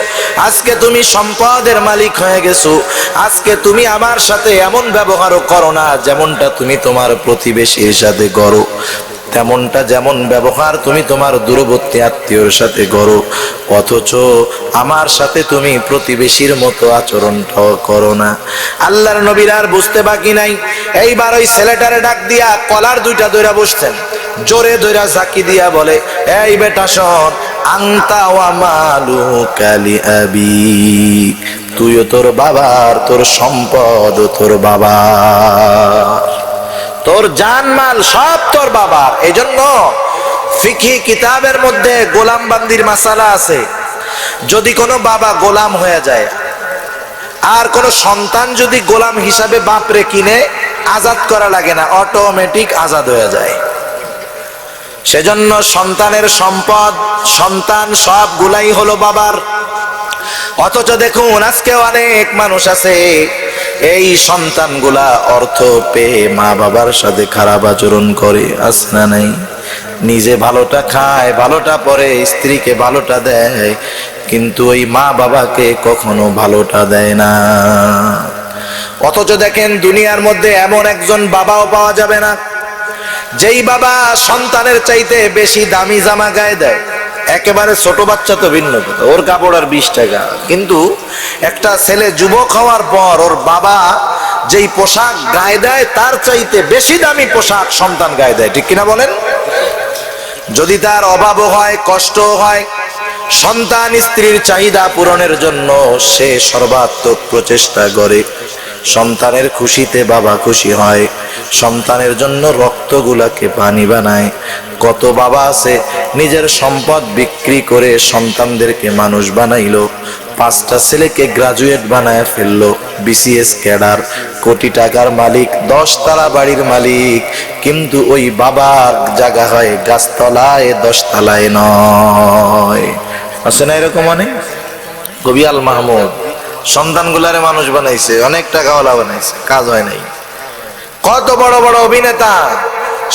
আজকে তুমি সম্পদের মালিক হয়ে গেছো, আজকে তুমি আমার সাথে এমন ব্যবহারও করো না যেমনটা তুমি তোমার প্রতিবেশীর সাথে করো। তেমনটা যেমন ব্যবহার তুমি তোমার দূরবর্তী আত্মীয়র সাথে করো, অথচ আমার সাথে তুমি প্রতিবেশীর মতো আচরণটাও করো না। আল্লাহর নবীর আর বুঝতে বাকি নাই, এইবার ওই ছেলেটারে ডাক দিয়া কলার দুইটা দইরা বসছেন, জোরে দইরা ঝাঁকি দিয়া বলে, এই বেটা শোন, আংতা ওয়া মালুকা লিআবিক, তুইও তোর বাবার, তোর সম্পদ তোর বাবার, তোর জানমাল সব তোর বাবার। এজন্য ফিকহি কিতাবের মধ্যে গোলাম বান্দির মাসালা আছে। যদি কোনো বাবা গোলাম হয়ে যায় আর কোনো সন্তান যদি গোলাম হিসাবে বাপরে কিনে, আজাদ করা লাগে না, অটোমেটিক আজাদ হয়ে যায়। সেজন্য সন্তানের সম্পদ, সন্তান সবগুলাই হলো বাবার। অথচ দেখুন আজকে অনেক মানুষ আছে, এই সন্তানগুলা অর্থ পেয়ে মা বাবার সাথে খারাপ আচরণ করে, আছে না নাই? নিজে ভালোটা খায়, ভালোটা পরে স্ত্রীকে ভালোটা দেয়, কিন্তু ওই মা বাবাকে কখনো ভালোটা দেয় না। অথচ দেখেন দুনিয়ার মধ্যে এমন একজন বাবাও পাওয়া যাবে না যেই বাবা সন্তানের চাইতে বেশি দামি জামা গায়ে দেয়। একেবারে ছোট বাচ্চা তো ভিন্ন কথা, ওর কাপড় আর 20 টাকা, কিন্তু একটা ছেলে যুবক হওয়ার পর ওর বাবা যেই পোশাক গায়ে দেয় তার চাইতে বেশি দামি পোশাক সন্তান গায়ে দেয়, ঠিক কিনা বলেন? যদি তার অভাবও হয়, কষ্টও হয়, সন্তান স্ত্রীর চাহিদা পূরণের জন্য সে সর্বাত্মক প্রচেষ্টা করে। সন্তানের খুশিতে বাবা খুশি হয়, সন্তানের জন্য রক্তগুলাকে পানি বানায়। কত বাবা আছে নিজের সম্পদ বিক্রি করে সন্তানদেরকে মানুষ বানাইলো, 5টা ছেলেকে গ্রাজুয়েট বানায় ফেললো, বিসিএস ক্যাডার, কোটি টাকার মালিক, 10 তলা বাড়ির মালিক, কিন্তু ওই বাবার জায়গা হয় গাছতলায়, 10 তলায় নয়। আছে না এরকম অনেক? কবি আল মাহমুদ সন্তানগুলারে মানুষ বানাইছে, অনেক টাকাওয়ালা বানাইছে, কাজ হয় নাই। কত বড় বড় অভিনেতা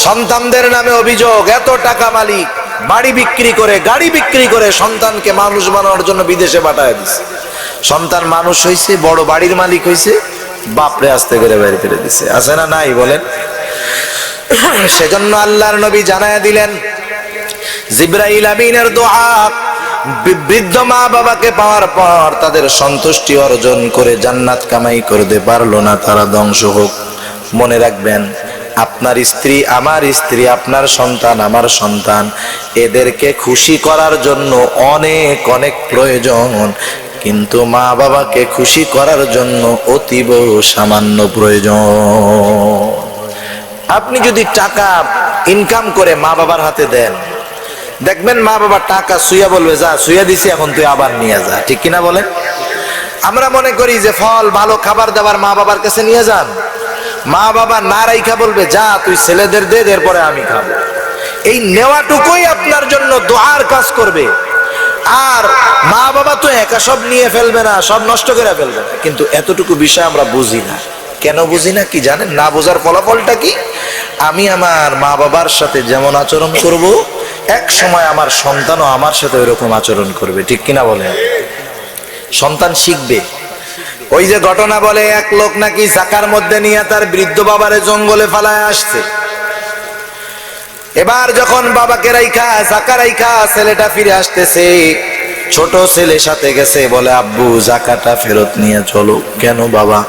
সন্তানদের নামে অভিযোগ, এত টাকা মালিক, বাড়ি বিক্রি করে, গাড়ি বিক্রি করে সন্তানকে মানুষ বানানোর জন্য বিদেশে পাঠায় দিছে। সন্তান মানুষ হইছে, বড় বাড়ির মালিক হইছে, বাপরে আস্তে করে বের করে দিছে। আছে না নাই বলেন? সেজন্য আল্লাহর নবী জানায়া দিলেন, জিবরাইল আমিনের দোয়া বৃদ্ধ মা বাবাকে পাওয়ার পর তাদের সন্তুষ্টি অর্জন করে জান্নাত কামাই করতে পারলো না, তারা ধ্বংস হোক। মনে রাখবেন, আপনার স্ত্রী আমার স্ত্রী, আপনার সন্তান আমার সন্তান, এদেরকে খুশি করার জন্য অনেক অনেক প্রয়োজন, কিন্তু মা বাবাকে খুশি করার জন্য অতীব সামান্য প্রয়োজন। আপনি যদি টাকা ইনকাম করে মা বাবার হাতে দেন, দেখবেন মা বাবা টাকা শুইয়া বলবে, যা শুইয়া দিছি, এখন তুই আবার নিয়ে যা, ঠিক কিনা বলেন? আমরা মনে করি যে ফল, ভালো খাবার দাবার মা বাবার কাছে নিয়ে যান, মা বাবা না রাইখা বলবে, যা তুই ছেলেদের দে, এরপরে আমি খাবো। এই নেওয়াটুকুই আপনার জন্য দোয়ার কাজ করবে। আর মা বাবা তো একা সব নিয়ে ফেলবে না, সব নষ্ট করে ফেলবে না, কিন্তু এতটুকু বিষয় আমরা বুঝি না। কেন বুঝি না কি জানেন? না বোঝার ফলাফলটা কি? আমি আমার মা বাবার সাথে যেমন আচরণ করব, এক সময় আমার সন্তানও আমার সাথে ওইরকম আচরণ করবে, ঠিক কিনা বলেন? সন্তান শিখবে। ওই যে ঘটনা বলে, এক লোক নাকি জাকার মধ্যে নিয়ে তার বৃদ্ধ বাবারে জঙ্গলে ফালায় আসছে। এবার যখন বাবাকে রাইখা, জাকা রাইখা ছেলেটা ফিরে আসতেছে, ছোট ছেলে সাথে গেছে, বলে, আব্বু জাকাটা ফেরত নিয়ে চলো। কেন বাবা?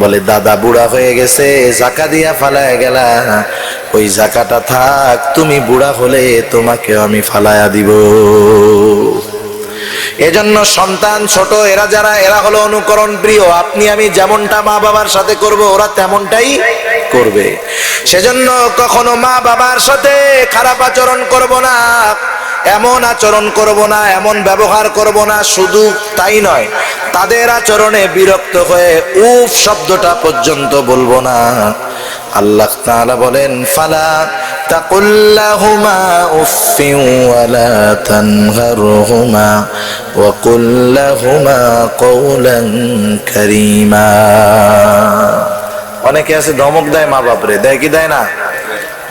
বলে, দাদা বুড়া হয়ে গেছে, জাকা দিয়া ফালায় গেলা, ওই জাকাটা থাক, তুমি বুড়া হলে তোমাকে আমি ফালায়া দিব। এজন্য সন্তান ছোট, এরা হলো অনুকরণ প্রিয়। আপনি আমি যেমনটা মা বাবার সাথে করব, ওরা তেমনটাই করবে। সেজন্য কখনো মা বাবার সাথে খারাপ আচরণ করব না, এমন আচরণ করব না, এমন ব্যবহার করব না। শুধু তাই নয়, তাদের আচরণে বিরক্ত হয়ে উফ শব্দটা পর্যন্ত বলবো না। আল্লাহ তাআলা বলেন, ফালা তাকুল্লাহুমা উফফিন ওয়ালা তানহারহুমা ওয়া কুল্লাহুমা কওলান কারীমা। অনেকে আছে ধমক দেয় মা বাপরে, দেয় কি দেয় না?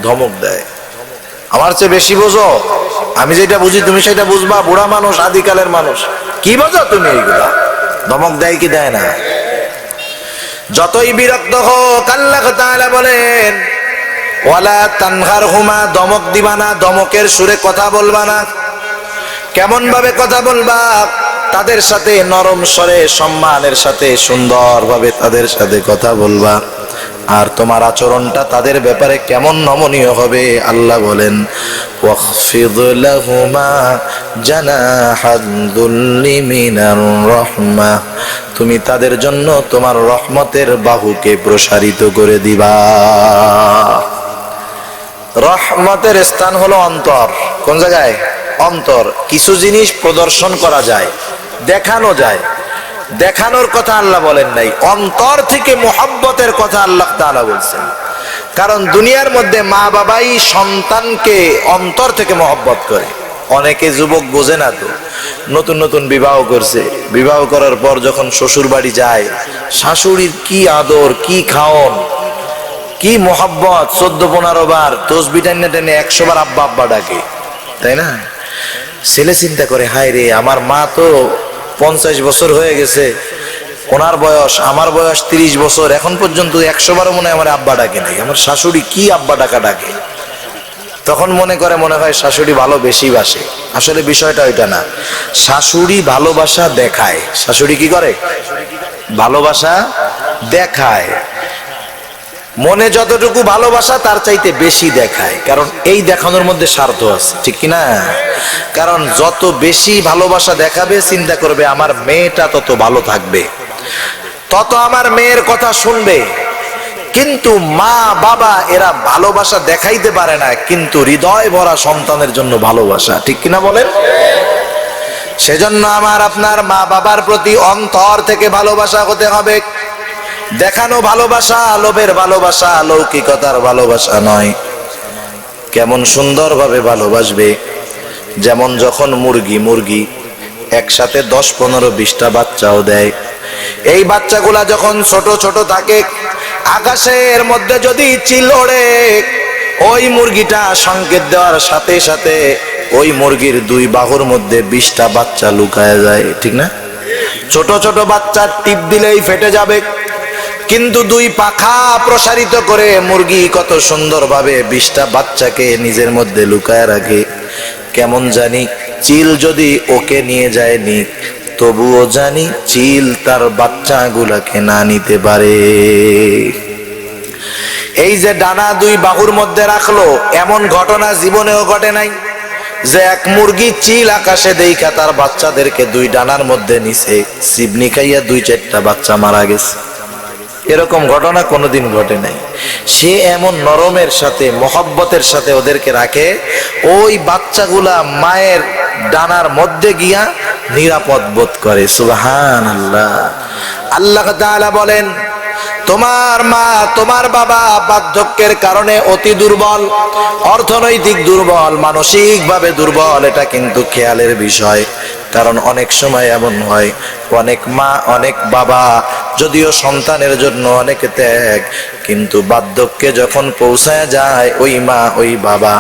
ধমক দেয়। আমার চেয়ে বেশি বোঝো, আমি যেটা বুঝি তুমি সেটা বুঝবা, বুড়া মানুষ, আদিকালের মানুষ, কি বোঝো তুমি এইগুলা? ধমক দেয় কি দেয় না? যতই বিরক্ত হোক, আল্লাহ তাআলা বলেন, ওয়ালা তানহারহুমা, ধমক দিবা না, ধমকের সুরে কথা বলবা না। কেমন ভাবে কথা বলবা? তাদের সাথে নরম স্বরে, সম্মানের সাথে, সুন্দরভাবে তাদের সাথে কথা বলবা। আর তোমার আচরণটা তাদের ব্যাপারে কেমন নমনীয় হবে? আল্লাহ বলেন ওয়াখফিদ লাহুমা জানাহাদ যুল্লি মিনার রাহমাহ, তুমি তাদের জন্য তোমার রহমতের বাহুকে প্রসারিত করে দিবা। রহমতের স্থান হলো অন্তর। কোন জায়গায়? অন্তর। কিছু জিনিস প্রদর্শন করা যায়, দেখানো যায়, দেখানোর কথা আল্লাহ বলেন নাই, অন্তর থেকে মুহাব্বতের কথা আল্লাহ তাআলা বলছেন। কারণ দুনিয়ার মধ্যে মা বাবাই সন্তানকে অন্তর থেকে মহব্বত করে। অনেকে যুবক বোঝে না তো, নতুন নতুন বিবাহ করছে, বিবাহ করার পর যখন শ্বশুর বাড়ি যায়, শাশুড়ির কি আদর, কি খাওন, কি মোহাব্বত, 14-15 বার তসবি টেনে টেনে 100 বার আব্বা আব্বা ডাকে, তাই না? ছেলে চিন্তা করে, হায় রে, আমার মা তো 50 বছর হয়ে গেছে, ওনার বয়স, আমার বয়স 30 বছর, এখন পর্যন্ত 100 বারও মনে হয় আমার আব্বা ডাকে নাই। আমার শাশুড়ি কি আব্বা ডাকা ডাকে। তখন মনে হয় শাশুড়ি ভালো বেশি বাসে। আসলে বিষয়টা ওইটা না। শাশুড়ি ভালোবাসা দেখায়। শাশুড়ি কি করে? ভালোবাসা দেখায়। মনে যতটুকু ভালোবাসা তার চাইতে বেশি দেখায়, কারণ এই দেখানোর মধ্যে স্বার্থ আছে, ঠিক কিনা? কারণ যত বেশি ভালোবাসা দেখাবে, চিন্তা করবে আমার মেয়েটা তত ভালো থাকবে, তত আমার মেয়ের কথা শুনবে। কিন্তু মা বাবা এরা ভালোবাসা দেখাইতে পারে না, কিন্তু হৃদয় ভরা সন্তানের জন্য ভালোবাসা, ঠিক কিনা বলেন? সেজন্য আমার আপনার মা বাবার প্রতি অন্তর থেকে ভালোবাসা হতে হবে। দেখানো ভালোবাসা, লোভের ভালোবাসা, লৌকিকতার ভালোবাসা নয়। কেমন সুন্দরভাবে ভালোবাসবে, যেমন যখন মুরগি একসাথে 10, 15, 20টা বাচ্চাও দেয়। এই বাচ্চাগুলা যখন ছোট ছোট থাকে, আকাশের মধ্যে যদি চিল ওড়ে, ওই মুরগিটা সংকেত দেওয়ার সাথে সাথে ওই মুরগির 2 বাহুর মধ্যে 20টা বাচ্চা লুকায় যায়, ঠিক না? ছোট ছোট বাচ্চা টিপ দিলেই ফেটে যাবে, কিন্তু 2 পাখা প্রসারিত করে মুরগি কত সুন্দরভাবে 20টা বাচ্চাকে নিজের মধ্যে লুকায় রাখে। কেমন জানি চিল যদি ওকে নিয়ে যায়নি, তবুও জানি চিল তার বাচ্চাগুলাকে না নিতে পারে। এই যে ডানা 2 বাহুর মধ্যে রাখলো, এমন ঘটনা জীবনেও ঘটে নাই যে এক মুরগি চিল আকাশে দেইখা তার বাচ্চাদেরকে 2 ডানার মধ্যে নিছে, সিবনি খাইয়া 2-4টা বাচ্চা মারা গেছে। এরকম ঘটনা কোনোদিন ঘটে নাই। সে এমন নরমের সাথে, মহব্বতের সাথে ওদেরকে রাখে, ওই বাচ্চাগুলা মায়ের ডানার মধ্যে গিয়া নিরাপদ বোধ করে। সুবহানাল্লাহ। আল্লাহ তাআলা বলেন, তোমার মা, তোমার বাবা বার্ধক্যের কারণে অতি দুর্বল, অর্থনৈতিক দুর্বল, মানসিকভাবে দুর্বল, এটা কিন্তু খেয়ালের বিষয়। কারণ অনেক সময় এমন হয়, অনেক মা, অনেক বাবা যদিও সন্তানের জন্য অনেক ত্যাগ, কিন্তু বার্ধক্যে যখন পৌঁছায় যায়, ওই মা, ওই বাবা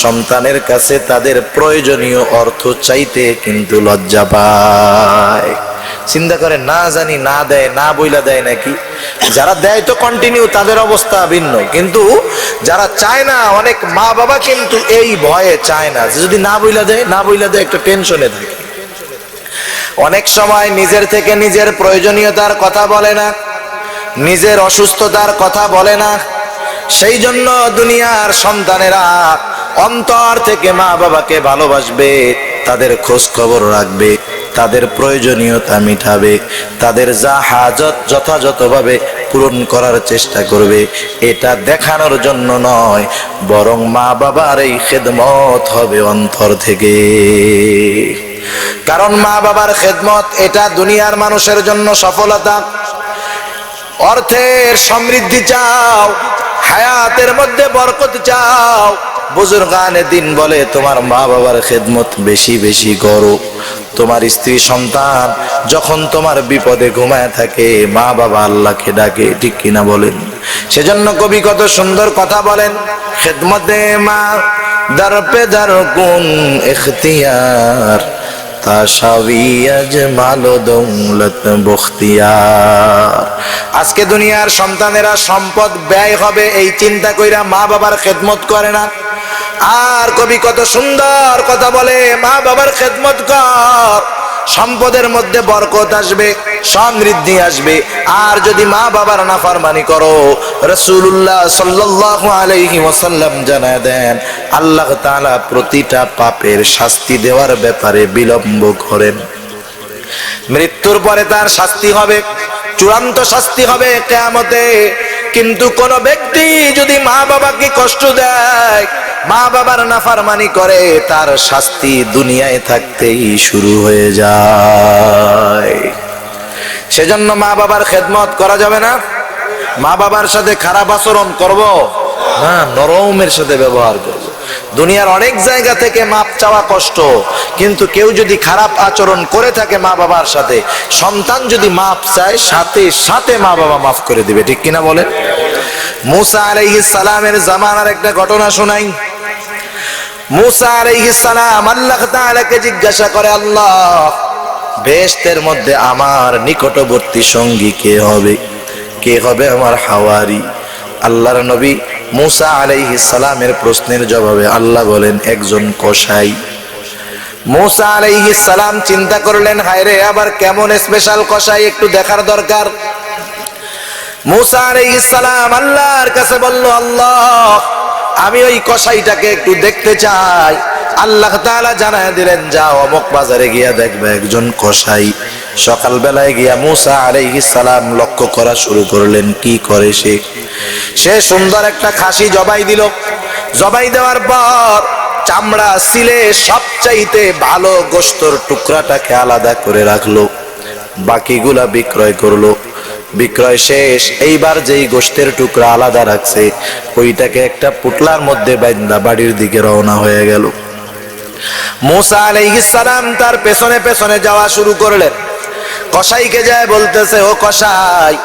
সন্তানের কাছে তাদের প্রয়োজনীয় অর্থ চাইতে কিন্তু লজ্জা পায়। চিন্তা করে, না জানি না দেয়, না বইলা দেয় নাকি। যারা দেয় তো কন্টিনিউ, তাদের অবস্থা ভিন্ন, কিন্তু যারা চায় না, অনেক মা বাবা কিন্তু এই ভয়ে চায় না, যদি না বইলা দেয়, না বইলা দেয়, একটা টেনশনে থাকে। অনেক সময় নিজের থেকে নিজের প্রয়োজনীয়তার কথা বলে না, নিজের অসুস্থতার কথা বলে না। সেই জন্য দুনিয়ার সন্তানেরা অন্তর থেকে মা বাবাকে ভালোবাসবে, তাদের খোঁজ খবর রাখবে, তাদের প্রয়োজনীয়তা মিটাবে, তাদের যা হাজত যথাযথভাবে পূরণ করার চেষ্টা করবে। এটা দেখানোর জন্য নয়, বরং মা বাবার এই খেদমত হবে অন্তর থেকে। কারণ মা বাবার খেদমত এটা দুনিয়ার মানুষের জন্য সফলতা। অর্থের সমৃদ্ধি চাও, হায়াতের মধ্যে বরকত চাও, বুজুর্গানে দিন বলে তোমার মা বাবার খেদমত বেশি বেশি করো। তোমার স্ত্রী সন্তান যখন তোমার বিপদে ঘুমায় থাকে, মা বাবা আল্লাহকে ডাকে, ঠিক কিনা বলেন? সেজন্য কবি কত সুন্দর কথা বলেন, খেদমতে মা দর পে দর কুন ইখতিয়ার, তাশাবি আজমাল দৌলত বখতিয়ার। আজকে দুনিয়ার সন্তানেরা সম্পদ ব্যয় হবে এই চিন্তা কইরা মা বাবার খেদমত করে না। আর কবি কত সুন্দর কথা বলে, মা বাবার খেদমত কর, সম্পদের মধ্যে বরকত আসবে, সমৃদ্ধি আসবে। আর যদি মা বাবার নাফরমানি করো, রাসূলুল্লাহ সাল্লাল্লাহু আলাইহি ওয়াসাল্লাম জানায় দেন আল্লাহ তাআলা প্রতিটা পাপের শাস্তি দেওয়ার ব্যাপারে বিলম্ব করেন। মৃত্যুর পরে তার শাস্তি হবে, চূড়ান্ত শাস্তি হবে কিয়ামতে। কিন্তু কোন ব্যক্তি যদি মা বাবাকে কষ্ট দেয়, মা বাবার নাফরমানি করে, তার শাস্তি দুনিয়ায় থাকতেই শুরু হয়ে যায়। সেজন্য মা বাবার খেদমত করা যাবে না। মা বাবার সাথে খারাপ আচরণ করব না, নরমের সাথে ব্যবহার করব। দুনিয়ার অনেক জায়গা থেকে মাপ চাওয়া কষ্ট, কিন্তু কেউ যদি খারাপ আচরণ করে থাকে মা বাবার সাথে, সন্তান যদি মাপ চায়, সাথে সাথে মা বাবা মাফ করে দিবে। ঠিক কিনা বলেন? মুসা আলাইহিস সালামের জামানার একটা ঘটনা শোনাই। মুসা আলাইহিস সালাম আল্লাহ তাআলাকে জিজ্ঞাসা করে, আল্লাহ, বেহেশতের মধ্যে আমার নিকটবর্তী সঙ্গী কে হবে? কে হবে আমার হাওয়ারি? আল্লাহর নবী মুসা আলাইহিস সালামের প্রশ্নের জবাবে আল্লাহ বলেন, একজন কসাই। মুসা আলাইহিস সালাম চিন্তা করলেন, হায় রে, আবার কেমন স্পেশাল কসাই, একটু দেখার দরকার। মুসা আলাইহিস সালাম আল্লাহর কাছে বলল, আল্লাহ, আমি ওই কসাইটাকে একটু দেখতে চাই। আল্লাহ তাআলা জানায় দিলেন, যাও অমুক বাজারে গিয়া দেখবে একজন কসাই। সকালবেলায় গিয়া মুসা আলাইহিস সালাম লক্ষ্য করা শুরু করলেন, কি করে সে সুন্দর একটা খাসি জবাই দিল। জবাই দেওয়ার পর চামড়া সিলে সবচাইতে ভালো গোশতের টুকরাটাকে আলাদা করে রাখলো, বাকিগুলা বিক্রয় করলো। বিক্রয় শেষ, এইবার যেই গোশতের টুকরা আলাদা রাখছে ওইটাকে একটা পুটলার মধ্যে বাঁধা বাড়ির দিকে রওনা হয়ে গেল। মুসা আলাইহিস সালাম তার পেছনে পেছনে যাওয়া শুরু করলেন। কসাইকে যায় বলতেছে, ও কসাই,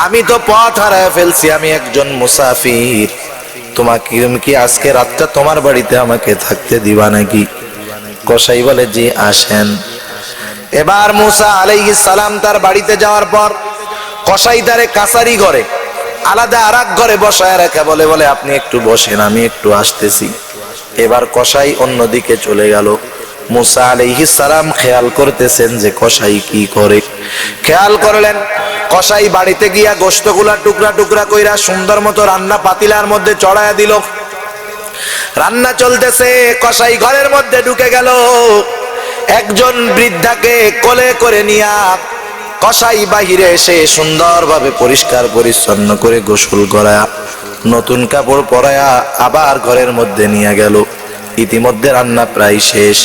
আমি তো পথ হারায় ফেলছি, আমি একজন মুসাফির, তোমাকে কি আজকে রাতটা তোমার বাড়িতে আমাকে থাকতে দিবা নাকি? কসাই বলে, জি, আসেন। এবার মুসা আলাইহিস সালাম তার বাড়িতে যাওয়ার পর কসাই তারে কাছারি ঘরে আলাদা আরেক ঘরে বসায় রাখা, বলে আপনি একটু বসেন, আমি একটু আসতেছি। এবার কসাই অন্যদিকে চলে গেল। মুসা আলাইহিস সালাম খেয়াল করতেছেন যে কসাই কি করে। খেয়াল করলেন, কসাই বাড়িতে গিয়া গোশতগুলা টুকরা টুকরা কইরা সুন্দর মতো রান্না পাতিলার মধ্যে চড়ায়া দিল। রান্না চলতেছে, কসাই ঘরের মধ্যে ঢুকে গেল। একজন বৃদ্ধাকে কোলে করে নিয়া কসাই বাহিরে এসে সুন্দরভাবে পরিষ্কার পরিচ্ছন্ন করে গোসল করায়া নতুন কাপড় পরায়া আবার ঘরের মধ্যে নিয়ে গেল। ইতিমধ্যে রান্না প্রায় শেষ।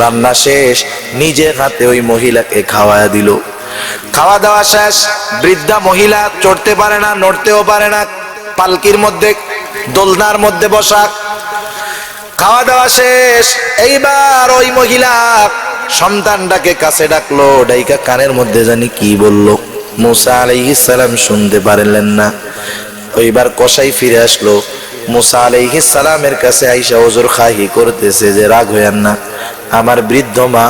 রান্না শেষ, নিজের হাতে ওই মহিলাকে খাওয়ায়া দিল। খাওয়া দাওয়া শেষ, বৃদ্ধা মহিলা চড়তে পারে না, নড়তেও পারে না, পালকির মধ্যে দোলনার মধ্যে বসা। খাওয়া দাওয়া শেষ, এইবার ওই মহিলা সন্তানটাকে কাছে ডাকলো, ডাইকা কানের মধ্যে জানি কি বলল। মুসা আলাইহিস সালাম শুনতে পারলেন না। ওইবার কসাই ফিরে আসলো। মুসা আলাইহিস সালামের কাছে আইসা ওজর খাহি করতেছে যে, রাগ হইয়েন না, আমার বৃদ্ধ মা,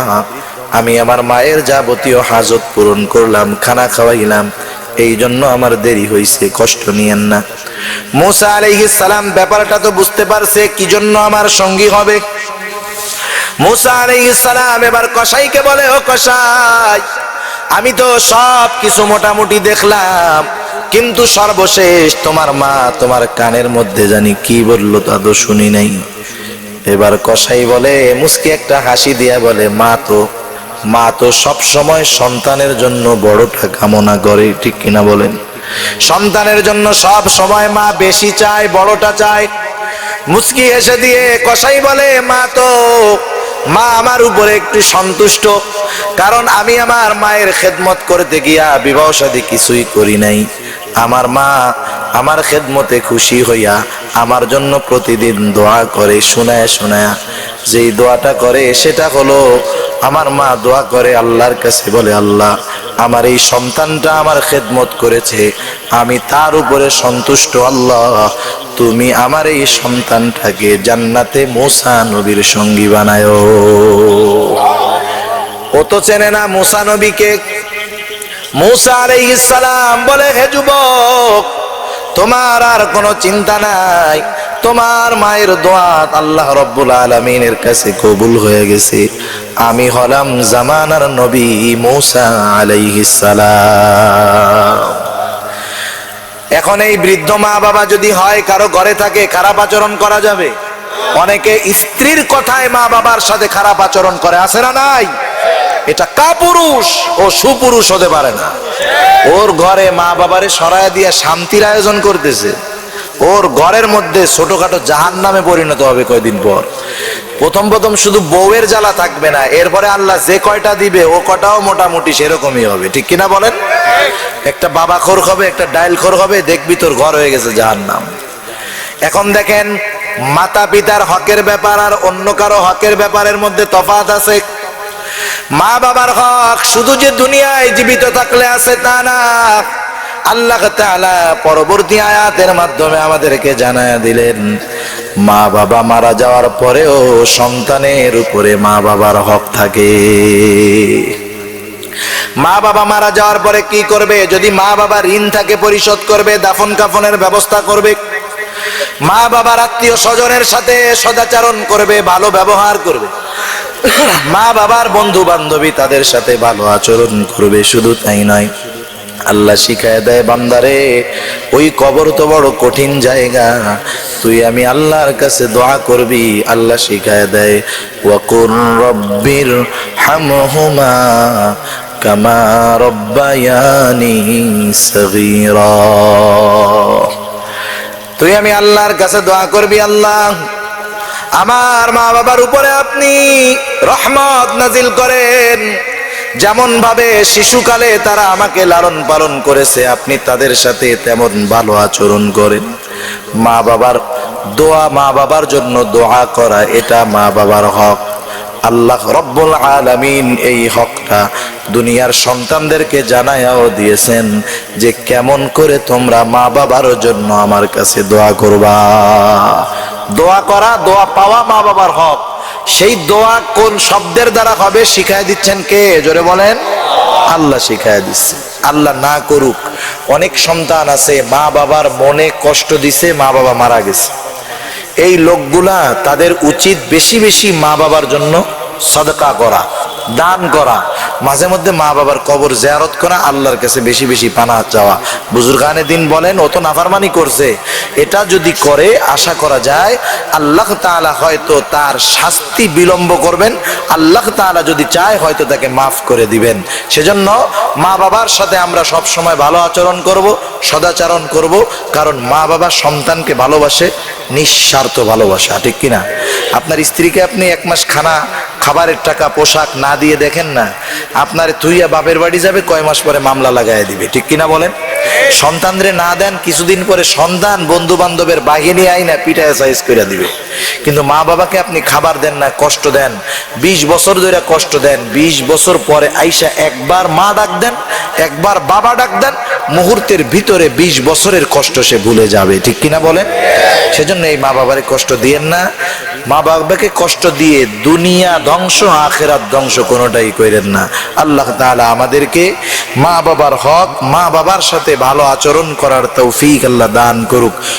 আমি আমার মায়ের যাবতীয় হাজত পূরণ করলাম, খানা খাওয়াইলাম, এই জন্য আমার দেরি হইছে, কষ্ট নিয়েন না। মুসা আলাইহিস সালাম ব্যাপারটা তো বুঝতে পারছে কি জন্য আমার সঙ্গী হবে। মুসা আলাইহিস সালাম এবার কসাইকে বলে, ও কসাই, আমি তো সব কিছু মোটামুটি দেখলাম, কিন্তু সর্বশেষ তোমার মা তোমার কানের মধ্যে জানি কি বললো তা তো শুনি নাই। এবার কসাই বলে, মুস্কি একটা হাসি দিয়া বলে, মা তো সব সময় সন্তানের জন্য বড়টা কামনা করে। ঠিক কিনা বলেন? সন্তানের জন্য সব সময় মা বেশি চায়, বড়টা চায়। মুস্কি হেসে দিয়ে কসাই বলে, মা আমার উপরে একটু সন্তুষ্ট, কারণ আমি আমার মায়ের খেদমত করতে গিয়া বিবাহ শাদী কিছুই করি নাই। আমার মা আমার খেদমতে খুশি হইয়া আমার জন্য প্রতিদিন দোয়া করে, শোনায় শোনায়। যেই দোয়াটা করে সেটা হলো, আমার মা দোয়া করে আল্লাহর কাছে, বলে, আল্লাহ, আমার এই সন্তানটা আমার খেদমত করেছে, আমি তার উপরে সন্তুষ্ট, আল্লাহ তুমি আমার এই সন্তানটাকে জান্নাতে মুসা নবীর সঙ্গী বানায়ো। ও তো চেনে না মুসা নবীকে। মুসা আলাইহিস সালাম বলে, হে যুবক, তোমার আর কোনো চিন্তা নাই, তোমার মায়ের দোয়া আল্লাহ রব্বুল আলামিনের কাছে কবুল হয়ে গেছে। আমি হলাম জামানার নবী মুসা আলাইহিস সালাম। এখন এই বৃদ্ধ মা বাবা যদি হয় কারো ঘরে থাকে, খারাপ আচরণ করা যাবে? অনেকে স্ত্রীর কথায় মা বাবার সাথে খারাপ আচরণ করে, আছে না নাই? এটা কাপুরুষ, ও সুপুরুষ হতে পারে না। ওর ঘরে মা বাবারে সরায় দিয়ে শান্তির আয়োজন করতেছে, ওর ঘরের মধ্যে ছোটখাটো জাহান্নামে পরিণত হবে কয়দিন পর। প্রথম প্রথম শুধু বউয়ের জ্বালা থাকবে না, এরপরে আল্লাহ যে কয়টা দিবে ও কটাও মোটামুটি সেরকমই হবে, ঠিক কিনা বলেন? একটা বাবা খোর হবে, একটা ডাইল খোর হবে, দেখবি তোর ঘর হয়ে গেছে জাহান্নাম। এখন দেখেন, মাতা পিতার হকের ব্যাপার আর অন্য কারো হকের ব্যাপারের মধ্যে তফাৎ আছে। মা বাবার হক শুধু যে দুনিয়ায় জীবিত থাকলে আছে তা না, আল্লাহ তাআলা পরবর্তী আয়াতের মাধ্যমে আমাদেরকে জানায়া দিলেন, মা বাবা মারা যাওয়ার পরেও সন্তানের উপরে মা বাবার হক থাকে। মা বাবা মারা যাওয়ার পরে কি করবে? যদি মা বাবা ঋণ থাকে পরিশোধ করবে, দাফন কাফনের ব্যবস্থা করবে, মা বাবার আত্মীয় স্বজনের সাথে সদাচরণ করবে, ভালো ব্যবহার করবে, মা বাবার বন্ধু বান্ধবী তাদের সাথে ভালো আচরণ করবে। শুধু তাই নয়, আল্লাহ শিখায় দেয়, বান্দারে ওই কবর তো বড় কঠিন জায়গা, তুই আমি আল্লাহর কাছে দোয়া করবি। আল্লাহ শিখায় দেয়, ওয়াকুর রব্বির হামহুমা কামা রব্বায়ানি সগীরা। তুই আমি আল্লাহর কাছে দোয়া করবি, আল্লাহ আমার মা বাবার উপরে আপনি রহমত নাজিল করেন, যেমন ভাবে শিশুকালে তারা আমাকে লালন পালন করেছে আপনি তাদের সাথে তেমন ভালো আচরণ করেন। মা বাবার দোয়া, মা বাবার জন্য দোয়া করা, এটা মা বাবার হক। আল্লাহ রব্বুল আলামিন এই হকটা দুনিয়ার সন্তানদেরকে জানায়াও দিয়েছেন যে কেমন করে তোমরা মা বাবার জন্য আমার কাছে দোয়া করবা। দোয়া করা, দোয়া পাওয়া মা বাবার হক। সেই দোয়া কোন শব্দের দ্বারা হবে শিখায় দিচ্ছেন কে? জোরে বলেন। আল্লাহ শিখায় দিচ্ছে। আল্লাহ না করুক, অনেক সন্তান আছে মা বাবার মনে কষ্ট দিছে, মা বাবা মারা গেছে। এই লোকগুলা তাদের উচিত বেশি বেশি মা বাবার জন্য সদকা করা, দান করা, মাঝে মধ্যে মা বাবার কবর জিয়ারত করা, আল্লাহর কাছে বেশি বেশি পানাহ চাওয়া। বুজুর্গানে দিন বলেন, ও তো নাফরমানি করছে, এটা যদি করে আশা করা যায় আল্লাহ তাআলা হয়তো তার শাস্তি বিলম্ব করবেন, আল্লাহ তাআলা যদি চায় হয়তো তাকে মাফ করে দিবেন। সেজন্য মা বাবার সাথে আমরা সব সময় ভালো আচরণ করব, সদাচরণ করব, কারণ মা বাবা সন্তানকে ভালোবাসে, নিঃস্বার্থ ভালোবাসা, ঠিক কিনা? আপনার স্ত্রীকে আপনি এক মাস খাবারের টাকা, পোশাক না দিয়ে দেখেন না, আপনার তুইয়া বাপের বাড়ি যাবে, কয় মাস পরে মামলা লাগায় দিবে, ঠিক কিনা বলেন? সন্তানরে না দেন, কিছুদিন পরে সন্তান বন্ধু বান্ধবের বাহিনী আইনা পিঠায় সাইজ করে দিবে। কিন্তু মা বাবাকে আপনি খাবার দেন না, কষ্ট দেন, 20 বছর ধরে কষ্ট দেন, 20 বছর পরে আইসা একবার মা ডাক দেন, একবার বাবা ডাক দেন, মুহূর্তের ভিতরে 20 বছরের কষ্ট সে ভুলে যাবে, ঠিক কিনা বলেন? সেজন্য এই মা বাবারে কষ্ট দিয়েন না। মা বাবাকে কষ্ট দিয়ে দুনিয়া ধ্বংস, আখিরাত ধ্বংস কোনোটাই করেন না। আল্লাহ তাআলা আমাদেরকে মা বাবার হক, মা বাবার সাথে ভালো আচরণ করার তৌফিক আল্লাহ দান করুক।